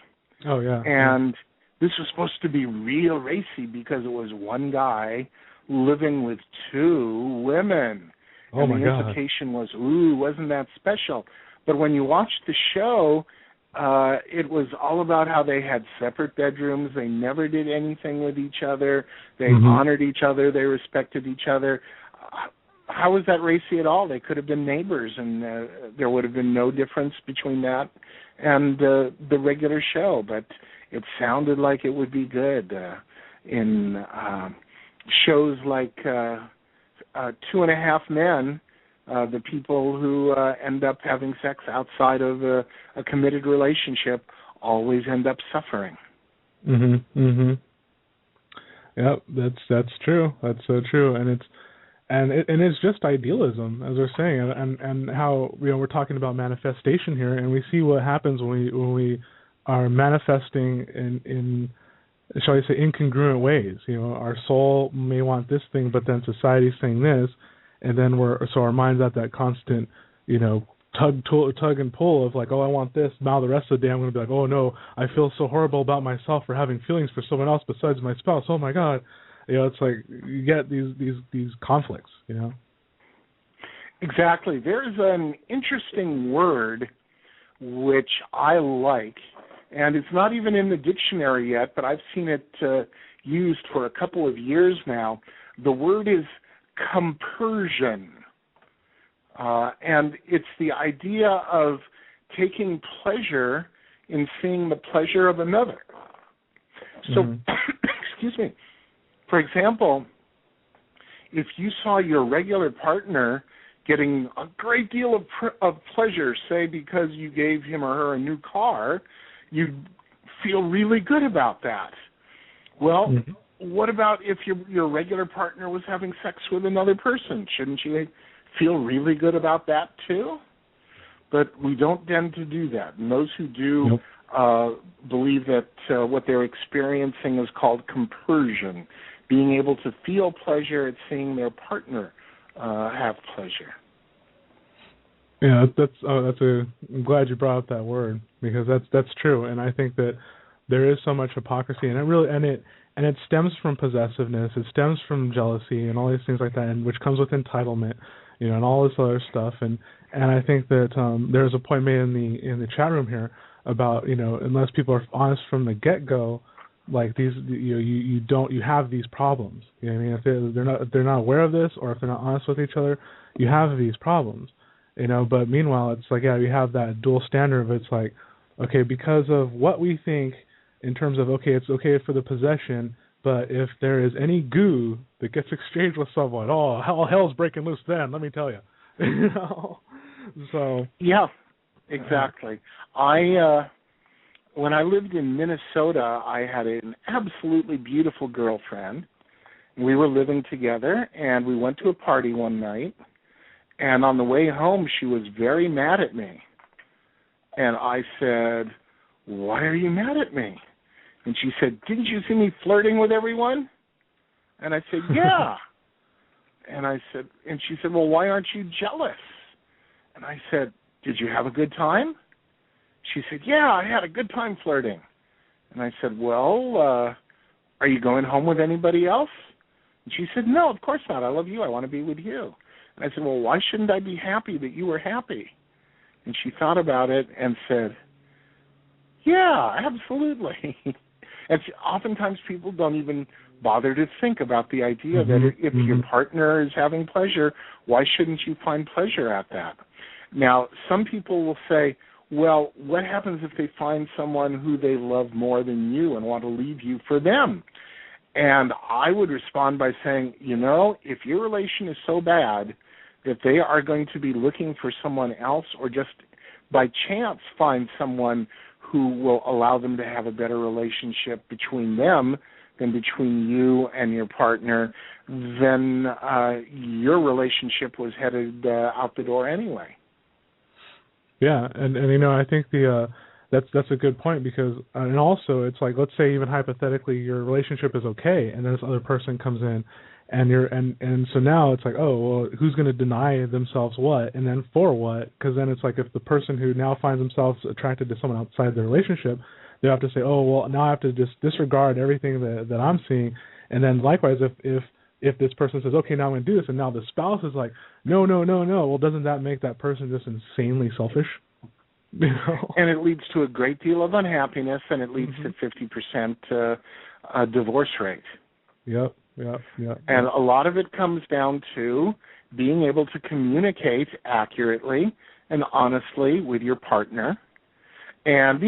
Oh yeah. And this was supposed to be real racy because it was one guy living with two women. Oh and my the God. implication was, wasn't that special? But when you watch the show, it was all about how they had separate bedrooms. They never did anything with each other. They honored each other. They respected each other. How was that racy at all? They could have been neighbors, and there would have been no difference between that and the regular show. But it sounded like it would be good in shows like 2.5 Men. The people who end up having sex outside of a committed relationship always end up suffering. Yep, that's true. That's so true, and it's just idealism, as we're saying, and how we're talking about manifestation here, and we see what happens when we are manifesting in shall I say incongruent ways. Our soul may want this thing, but then society's saying this. And then our mind's at that constant, tug and pull of like, oh, I want this. Now the rest of the day I'm going to be like, oh no, I feel so horrible about myself for having feelings for someone else besides my spouse. Oh my God, it's like you get these conflicts. Exactly. There's an interesting word which I like, and it's not even in the dictionary yet, but I've seen it used for a couple of years now. The word is compersion, and it's the idea of taking pleasure in seeing the pleasure of another. So, excuse me, for example, if you saw your regular partner getting a great deal of pleasure, say because you gave him or her a new car, you'd feel really good about that. Well, what about if your regular partner was having sex with another person? Shouldn't you feel really good about that too? But we don't tend to do that. And those who do believe that what they're experiencing is called compersion, being able to feel pleasure at seeing their partner have pleasure. Yeah, I'm glad you brought up that word, because that's true, and I think that there is so much hypocrisy, and it stems from possessiveness, it stems from jealousy, and all these things like that, and which comes with entitlement, and all this other stuff, and I think that there's a point made in the chat room here about unless people are honest from the get-go, like these, you have these problems. You know what I mean? If they're not aware of this, or if they're not honest with each other, you have these problems. But meanwhile, it's like, yeah, we have that dual standard of, it's like, okay, because of what we think in terms of, okay, it's okay for the possession, but if there is any goo that gets exchanged with someone, oh, hell's breaking loose then, let me tell you. So. Yeah, exactly. When I lived in Minnesota, I had an absolutely beautiful girlfriend. We were living together, and we went to a party one night, and on the way home, she was very mad at me. And I said, "Why are you mad at me?" And she said, "Didn't you see me flirting with everyone?" And I said, "Yeah." And she said, "Well, why aren't you jealous?" And I said, "Did you have a good time?" She said, "Yeah, I had a good time flirting." And I said, "Well, are you going home with anybody else?" And she said, "No, of course not. I love you. I want to be with you." And I said, "Well, why shouldn't I be happy that you were happy?" And she thought about it and said, "Yeah, absolutely." And oftentimes people don't even bother to think about the idea that if your partner is having pleasure, why shouldn't you find pleasure at that? Now, some people will say, well, what happens if they find someone who they love more than you and want to leave you for them? And I would respond by saying, if your relation is so bad that they are going to be looking for someone else, or just by chance find someone who will allow them to have a better relationship between them than between you and your partner, then your relationship was headed out the door anyway. Yeah, and I think that's a good point, because and also it's like, let's say even hypothetically your relationship is okay, and then this other person comes in, and so now it's like, oh, well, who's going to deny themselves what, and then for what? Because then it's like, if the person who now finds themselves attracted to someone outside their relationship, they have to say, oh, well, now I have to just disregard everything that I'm seeing, and then likewise, if this person says, okay, now I'm going to do this, and now the spouse is like, no, well, doesn't that make that person just insanely selfish? And it leads to a great deal of unhappiness, and it leads to 50% divorce rate. Yep. And a lot of it comes down to being able to communicate accurately and honestly with your partner, and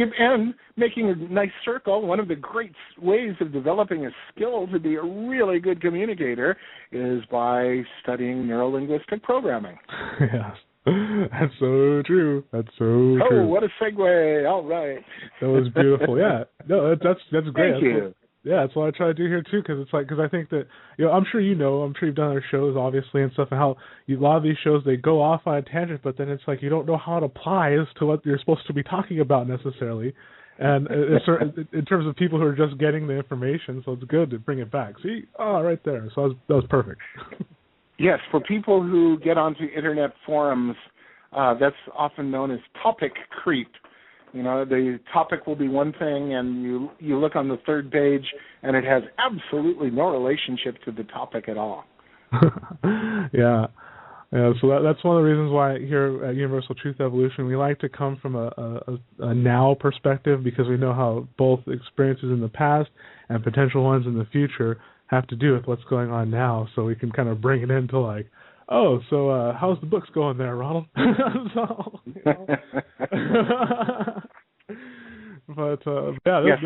making a nice circle. One of the great ways of developing a skill to be a really good communicator is by studying Neuro-Linguistic Programming. Yes. That's so true. True. Oh, what a segue. All right. That was beautiful. Yeah. No, that's great. Thank you. Yeah, that's what I try to do here too, because I think that, I'm sure you've done other shows obviously and stuff, and how a lot of these shows, they go off on a tangent, but then it's like you don't know how it applies to what you're supposed to be talking about necessarily, and in terms of people who are just getting the information, so it's good to bring it back. See, right there. So that was perfect. Yes, for people who get onto internet forums, that's often known as topic creep. The topic will be one thing, and you look on the third page, and it has absolutely no relationship to the topic at all. Yeah. So that's one of the reasons why here at Universal Truth Evolution, we like to come from a now perspective, because we know how both experiences in the past and potential ones in the future have to do with what's going on now, so we can kind of bring it into like, oh, so how's the books going there, Ronald? So, but yeah, yes,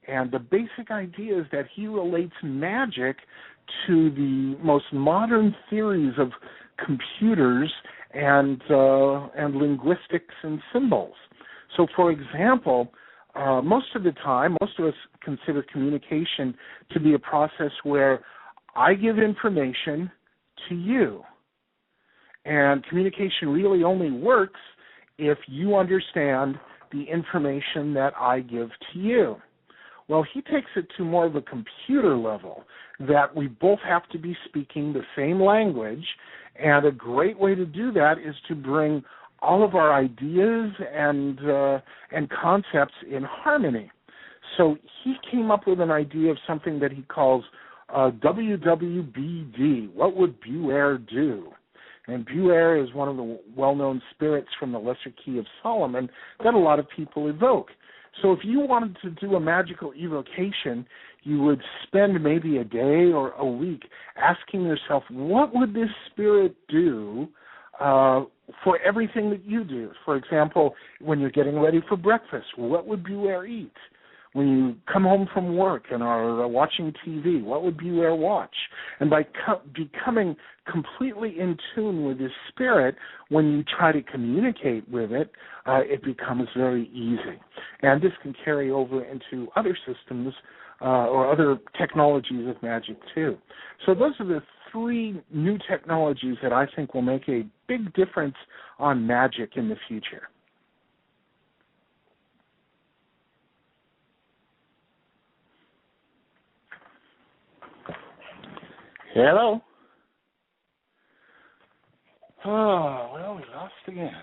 And the basic idea is that he relates magic to the most modern theories of computers and linguistics and symbols. So, for example, most of the time, most of us consider communication to be a process where I give information to you. And communication really only works if you understand the information that I give to you. Well, he takes it to more of a computer level, that we both have to be speaking the same language, and a great way to do that is to bring all of our ideas and concepts in harmony. So he came up with an idea of something that he calls WWBD, what would Beware do? And Beware is one of the well-known spirits from the Lesser Key of Solomon that a lot of people evoke. So if you wanted to do a magical evocation, you would spend maybe a day or a week asking yourself, what would this spirit do for everything that you do? For example, when you're getting ready for breakfast, what would Beware eat? When you come home from work and are watching TV, what would Beware watch? And by becoming completely in tune with this spirit, when you try to communicate with it, it becomes very easy. And this can carry over into other systems or other technologies of magic too. So those are the three new technologies that I think will make a big difference on magic in the future. Hello. Oh, well, we lost again.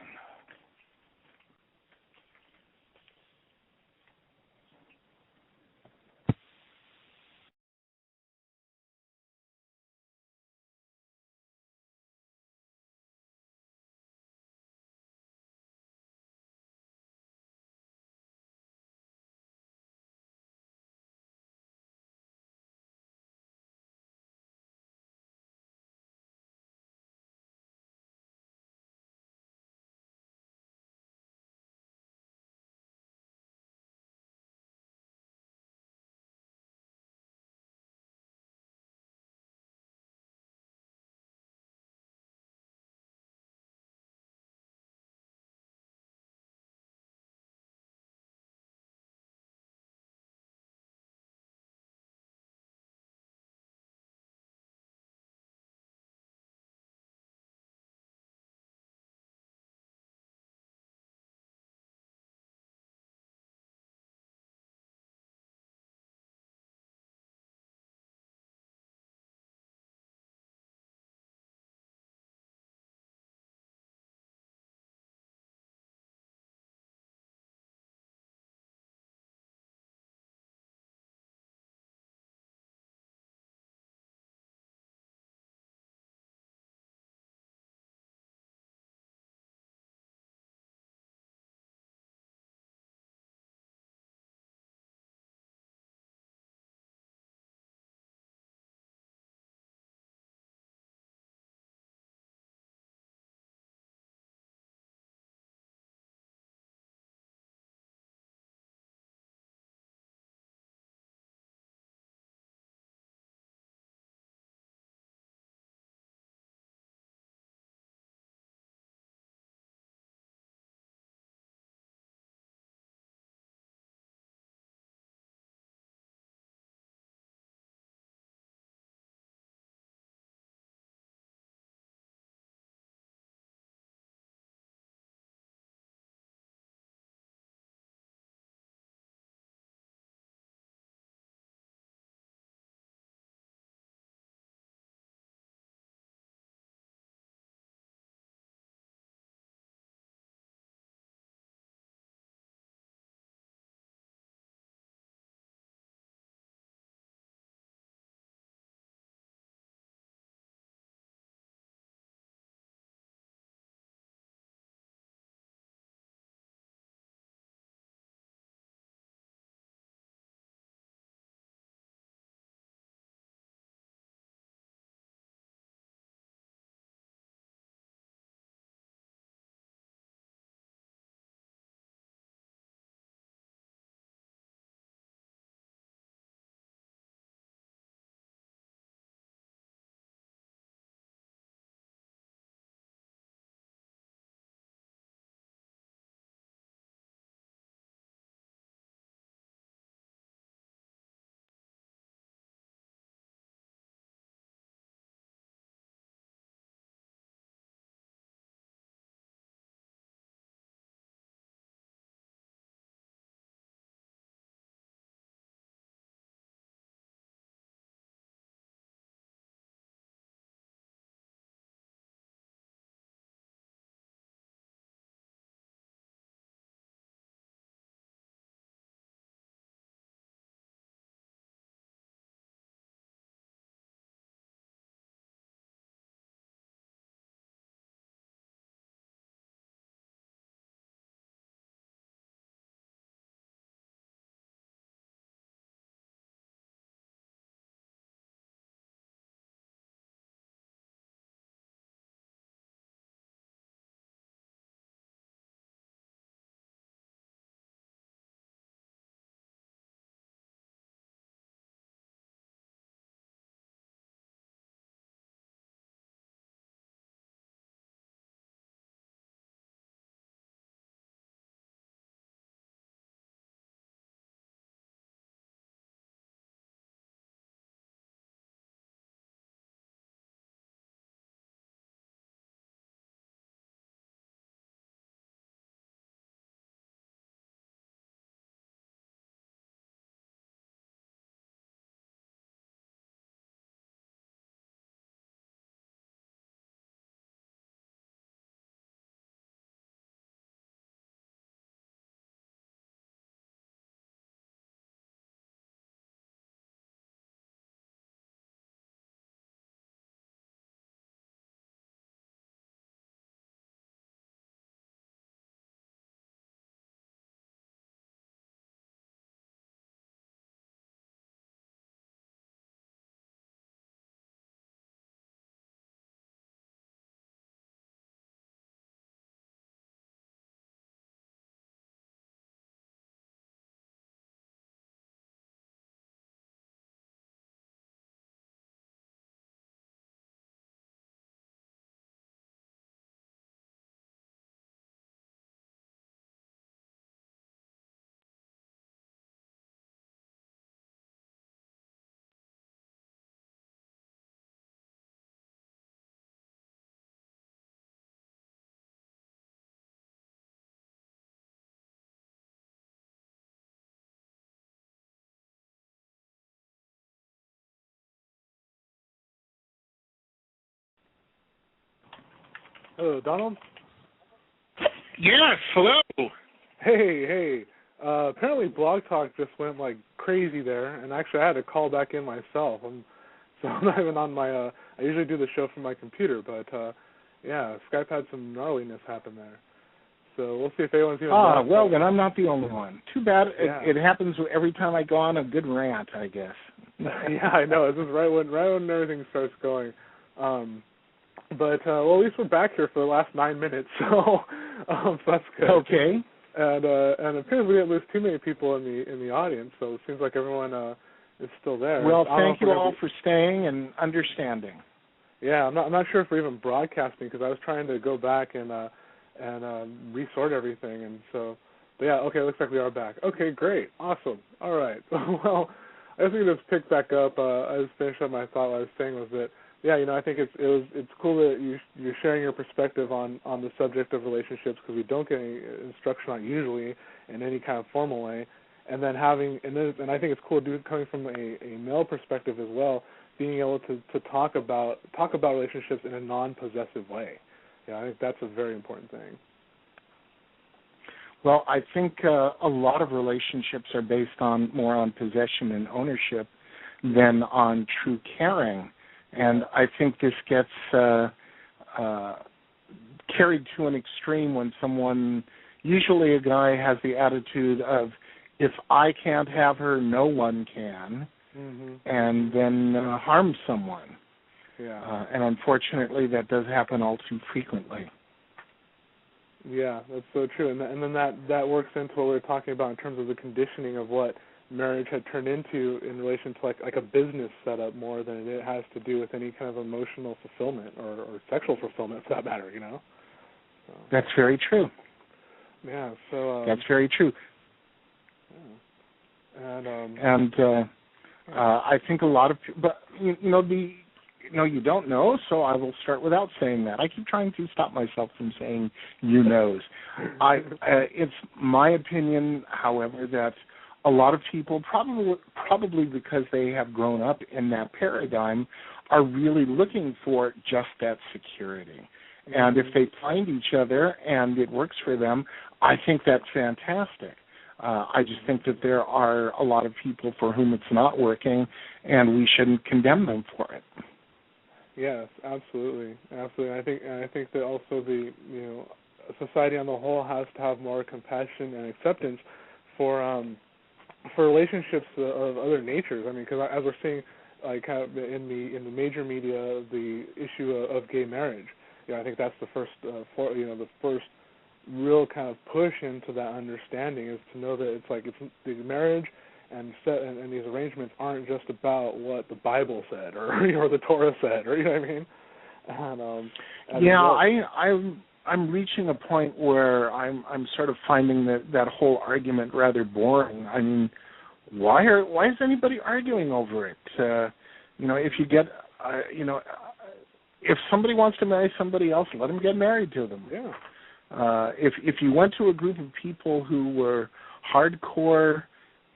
Hello, Donald? Yes, hello. Hey. Apparently Blog Talk just went like crazy there, and actually I had to call back in myself. So I'm not even on my, I usually do the show from my computer, but yeah, Skype had some gnarliness happen there. So we'll see if anyone's even... well, then I'm not the only one. Too bad. Yeah. It happens every time I go on a good rant, I guess. Yeah, I know. It's just right when everything starts going. But well, at least we're back here for the last 9 minutes, so that's good. Okay. And apparently we didn't lose too many people in the audience, so it seems like everyone is still there. Well, thank you all for staying and understanding. Yeah, I'm not sure if we're even broadcasting, because I was trying to go back and resort everything, and so. But yeah, okay, looks like we are back. Okay, great, awesome. All right. Well, I guess we can just pick back up. I just finished up my thought. What I was saying was that, yeah, I think it's cool that you're sharing your perspective on the subject of relationships, because we don't get any instruction on it usually in any kind of formal way, and then and I think it's cool coming from a male perspective as well, being able to talk about relationships in a non-possessive way. Yeah, I think that's a very important thing. Well, I think a lot of relationships are based more on possession and ownership than on true caring. And I think this gets carried to an extreme when usually a guy has the attitude of, if I can't have her, no one can, and then harm someone. Yeah. And unfortunately, that does happen all too frequently. Yeah, that's so true. And then that works into what we were talking about in terms of the conditioning of what marriage had turned into in relation to like a business setup more than it has to do with any kind of emotional fulfillment or sexual fulfillment, for that matter, So. That's very true. Yeah, so... that's very true. Yeah. I think a lot of people... But, you don't know, so I will start without saying that. I keep trying to stop myself from saying you knows. It's my opinion, however, that a lot of people, probably because they have grown up in that paradigm, are really looking for just that security. And if they find each other and it works for them, I think that's fantastic. I just think that there are a lot of people for whom it's not working, and we shouldn't condemn them for it. Yes, absolutely. I think that also the society on the whole has to have more compassion and acceptance for relationships of other natures. I mean, because as we're seeing, like in the major media, the issue of gay marriage. I think that's the first the first real kind of push into that understanding, is to know that it's the marriage and these arrangements aren't just about what the Bible said or the Torah said, or you know what I mean. I'm reaching a point where I'm sort of finding that whole argument rather boring. I mean, why is anybody arguing over it? If you get if somebody wants to marry somebody else, let them get married to them. Yeah. If you went to a group of people who were hardcore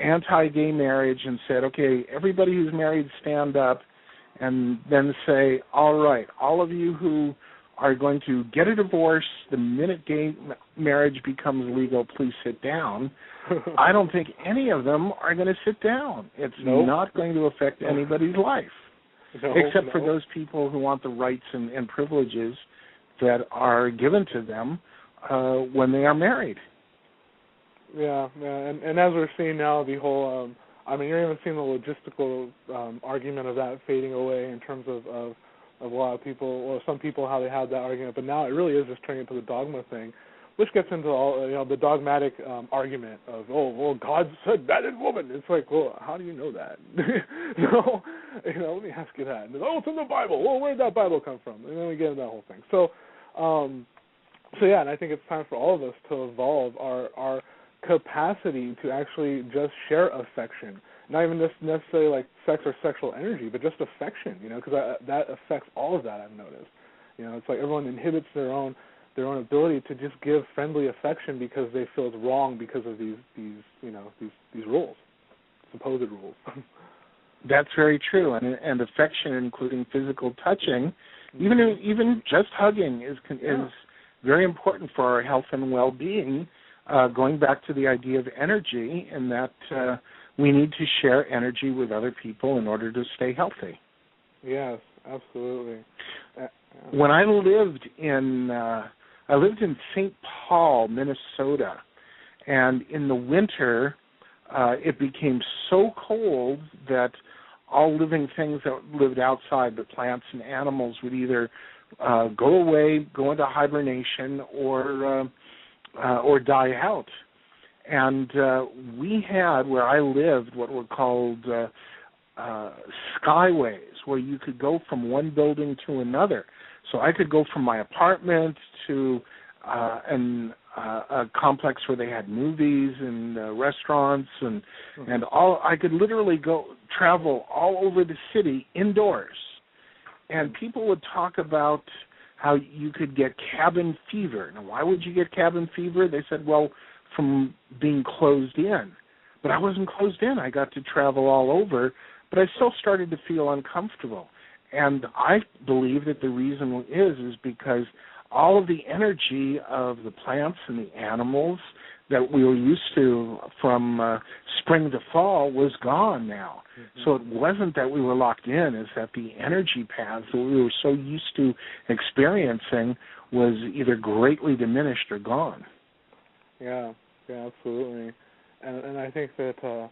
anti-gay marriage and said, okay, everybody who's married stand up, and then say, all right, all of you who are going to get a divorce the minute gay marriage becomes legal, please sit down. I don't think any of them are going to sit down. It's not going to affect anybody's life, except for those people who want the rights and privileges that are given to them when they are married. Yeah, and as we're seeing now, the whole, you're even seeing the logistical argument of that fading away in terms of a lot of people, or some people, how they had that argument, but now it really is just turning into the dogma thing, which gets into all, the dogmatic argument of, God said man and woman. It's like, well, how do you know that? Let me ask you that. And it's in the Bible. Well, where did that Bible come from? And then we get into that whole thing. So yeah, and I think it's time for all of us to evolve our capacity to actually just share affection, not even just necessarily like sex or sexual energy, but just affection, because that affects all of that, I've noticed. It's like everyone inhibits their own ability to just give friendly affection because they feel it's wrong because of these rules, supposed rules. That's very true, and affection, including physical touching, Even just hugging is very important for our health and well-being. Going back to the idea of energy, and that we need to share energy with other people in order to stay healthy. Yes, absolutely. When I lived in St. Paul, Minnesota, and in the winter, it became so cold that all living things that lived outside, the plants and animals, would either go away, go into hibernation, or die out. And we had, where I lived, what were called skyways, where you could go from one building to another. So I could go from my apartment to a complex where they had movies and restaurants and all. I could literally travel all over the city indoors. And people would talk about how you could get cabin fever. Now, why would you get cabin fever? They said, well, from being closed in. But I wasn't closed in. I got to travel all over, but I still started to feel uncomfortable. And I believe that the reason is because all of the energy of the plants and the animals that we were used to from spring to fall was gone now. Mm-hmm. So it wasn't that we were locked in, it's that the energy paths that we were so used to experiencing was either greatly diminished or gone. Yeah, absolutely. And I think that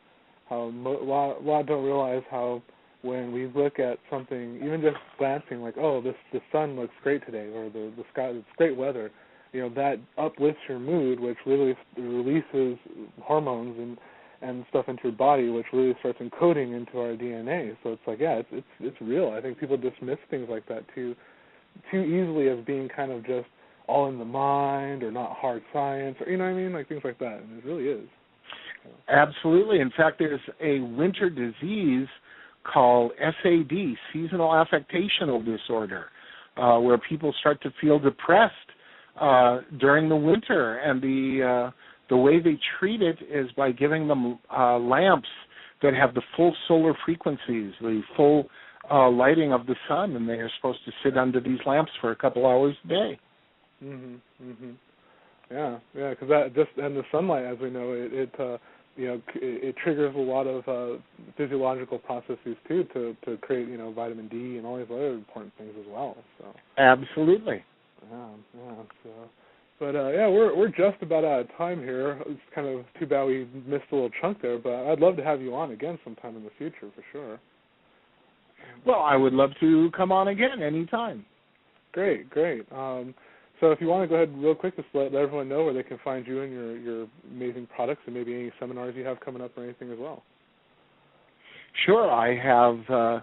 a lot don't realize how when we look at something, even just glancing, like, oh, the sun looks great today, or the sky, it's great weather, that uplifts your mood, which really releases hormones and stuff into your body, which really starts encoding into our DNA. So it's like, yeah, it's real. I think people dismiss things like that too easily as being kind of just all in the mind or not hard science, or like things like that. And it really is. Absolutely. In fact, there's a winter disease called SAD, seasonal affectional disorder, where people start to feel depressed during the winter, and the way they treat it is by giving them lamps that have the full solar frequencies, the full lighting of the sun, and they are supposed to sit under these lamps for a couple hours a day. Yeah, because and the sunlight, as we know, it triggers a lot of physiological processes too to create vitamin D and all these other important things as well. So absolutely. Yeah. So, but we're just about out of time here. It's kind of too bad we missed a little chunk there, but I'd love to have you on again sometime in the future for sure. Well, I would love to come on again anytime. Great. So if you want to go ahead real quick, just let everyone know where they can find you and your amazing products, and maybe any seminars you have coming up or anything as well. Sure. I have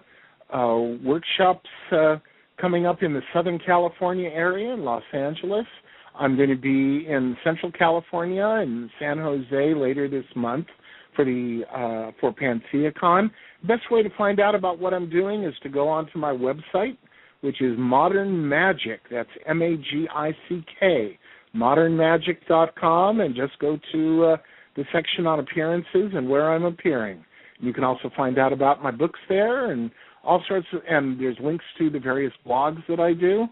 workshops coming up in the Southern California area in Los Angeles. I'm going to be in Central California in San Jose later this month for PanseaCon. Best way to find out about what I'm doing is to go onto my website, which is Modern Magick. That's MAGICK, modernmagic.com, and just go to the section on appearances and where I'm appearing. You can also find out about my books there and all sorts of, and there's links to the various blogs that I do.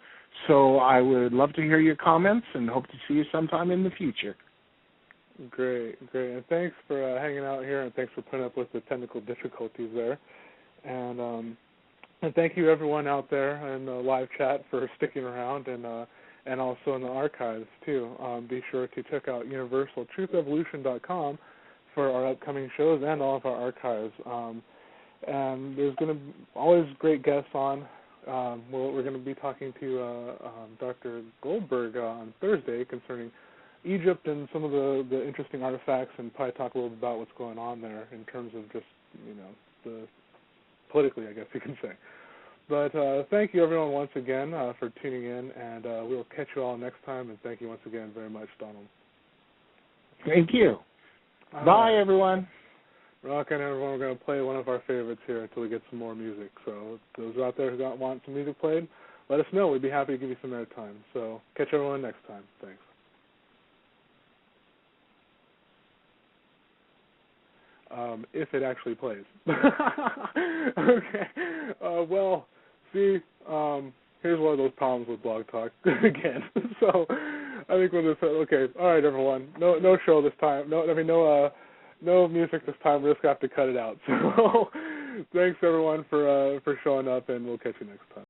So I would love to hear your comments and hope to see you sometime in the future. Great. And thanks for hanging out here, and thanks for putting up with the technical difficulties there. And thank you, everyone out there in the live chat, for sticking around, and also in the archives, too. Be sure to check out universaltruthevolution.com for our upcoming shows and all of our archives. And there's going to be always great guests on. We're going to be talking to Dr. Goldberg on Thursday concerning Egypt and some of the interesting artifacts, and probably talk a little bit about what's going on there in terms of just, the politically, I guess you can say. But thank you, everyone, once again for tuning in, and we'll catch you all next time, and thank you once again very much, Donald. Thank you. Bye, everyone. Rockin', everyone. We're going to play one of our favorites here until we get some more music. So those out there who want some music played, let us know. We'd be happy to give you some airtime. So catch everyone next time. Thanks. If it actually plays. Okay. Well, see, here's one of those problems with Blog Talk again. So I think we'll just okay. All right, everyone. No show this time. No music this time. We're just gonna have to cut it out. So thanks everyone for showing up, and we'll catch you next time.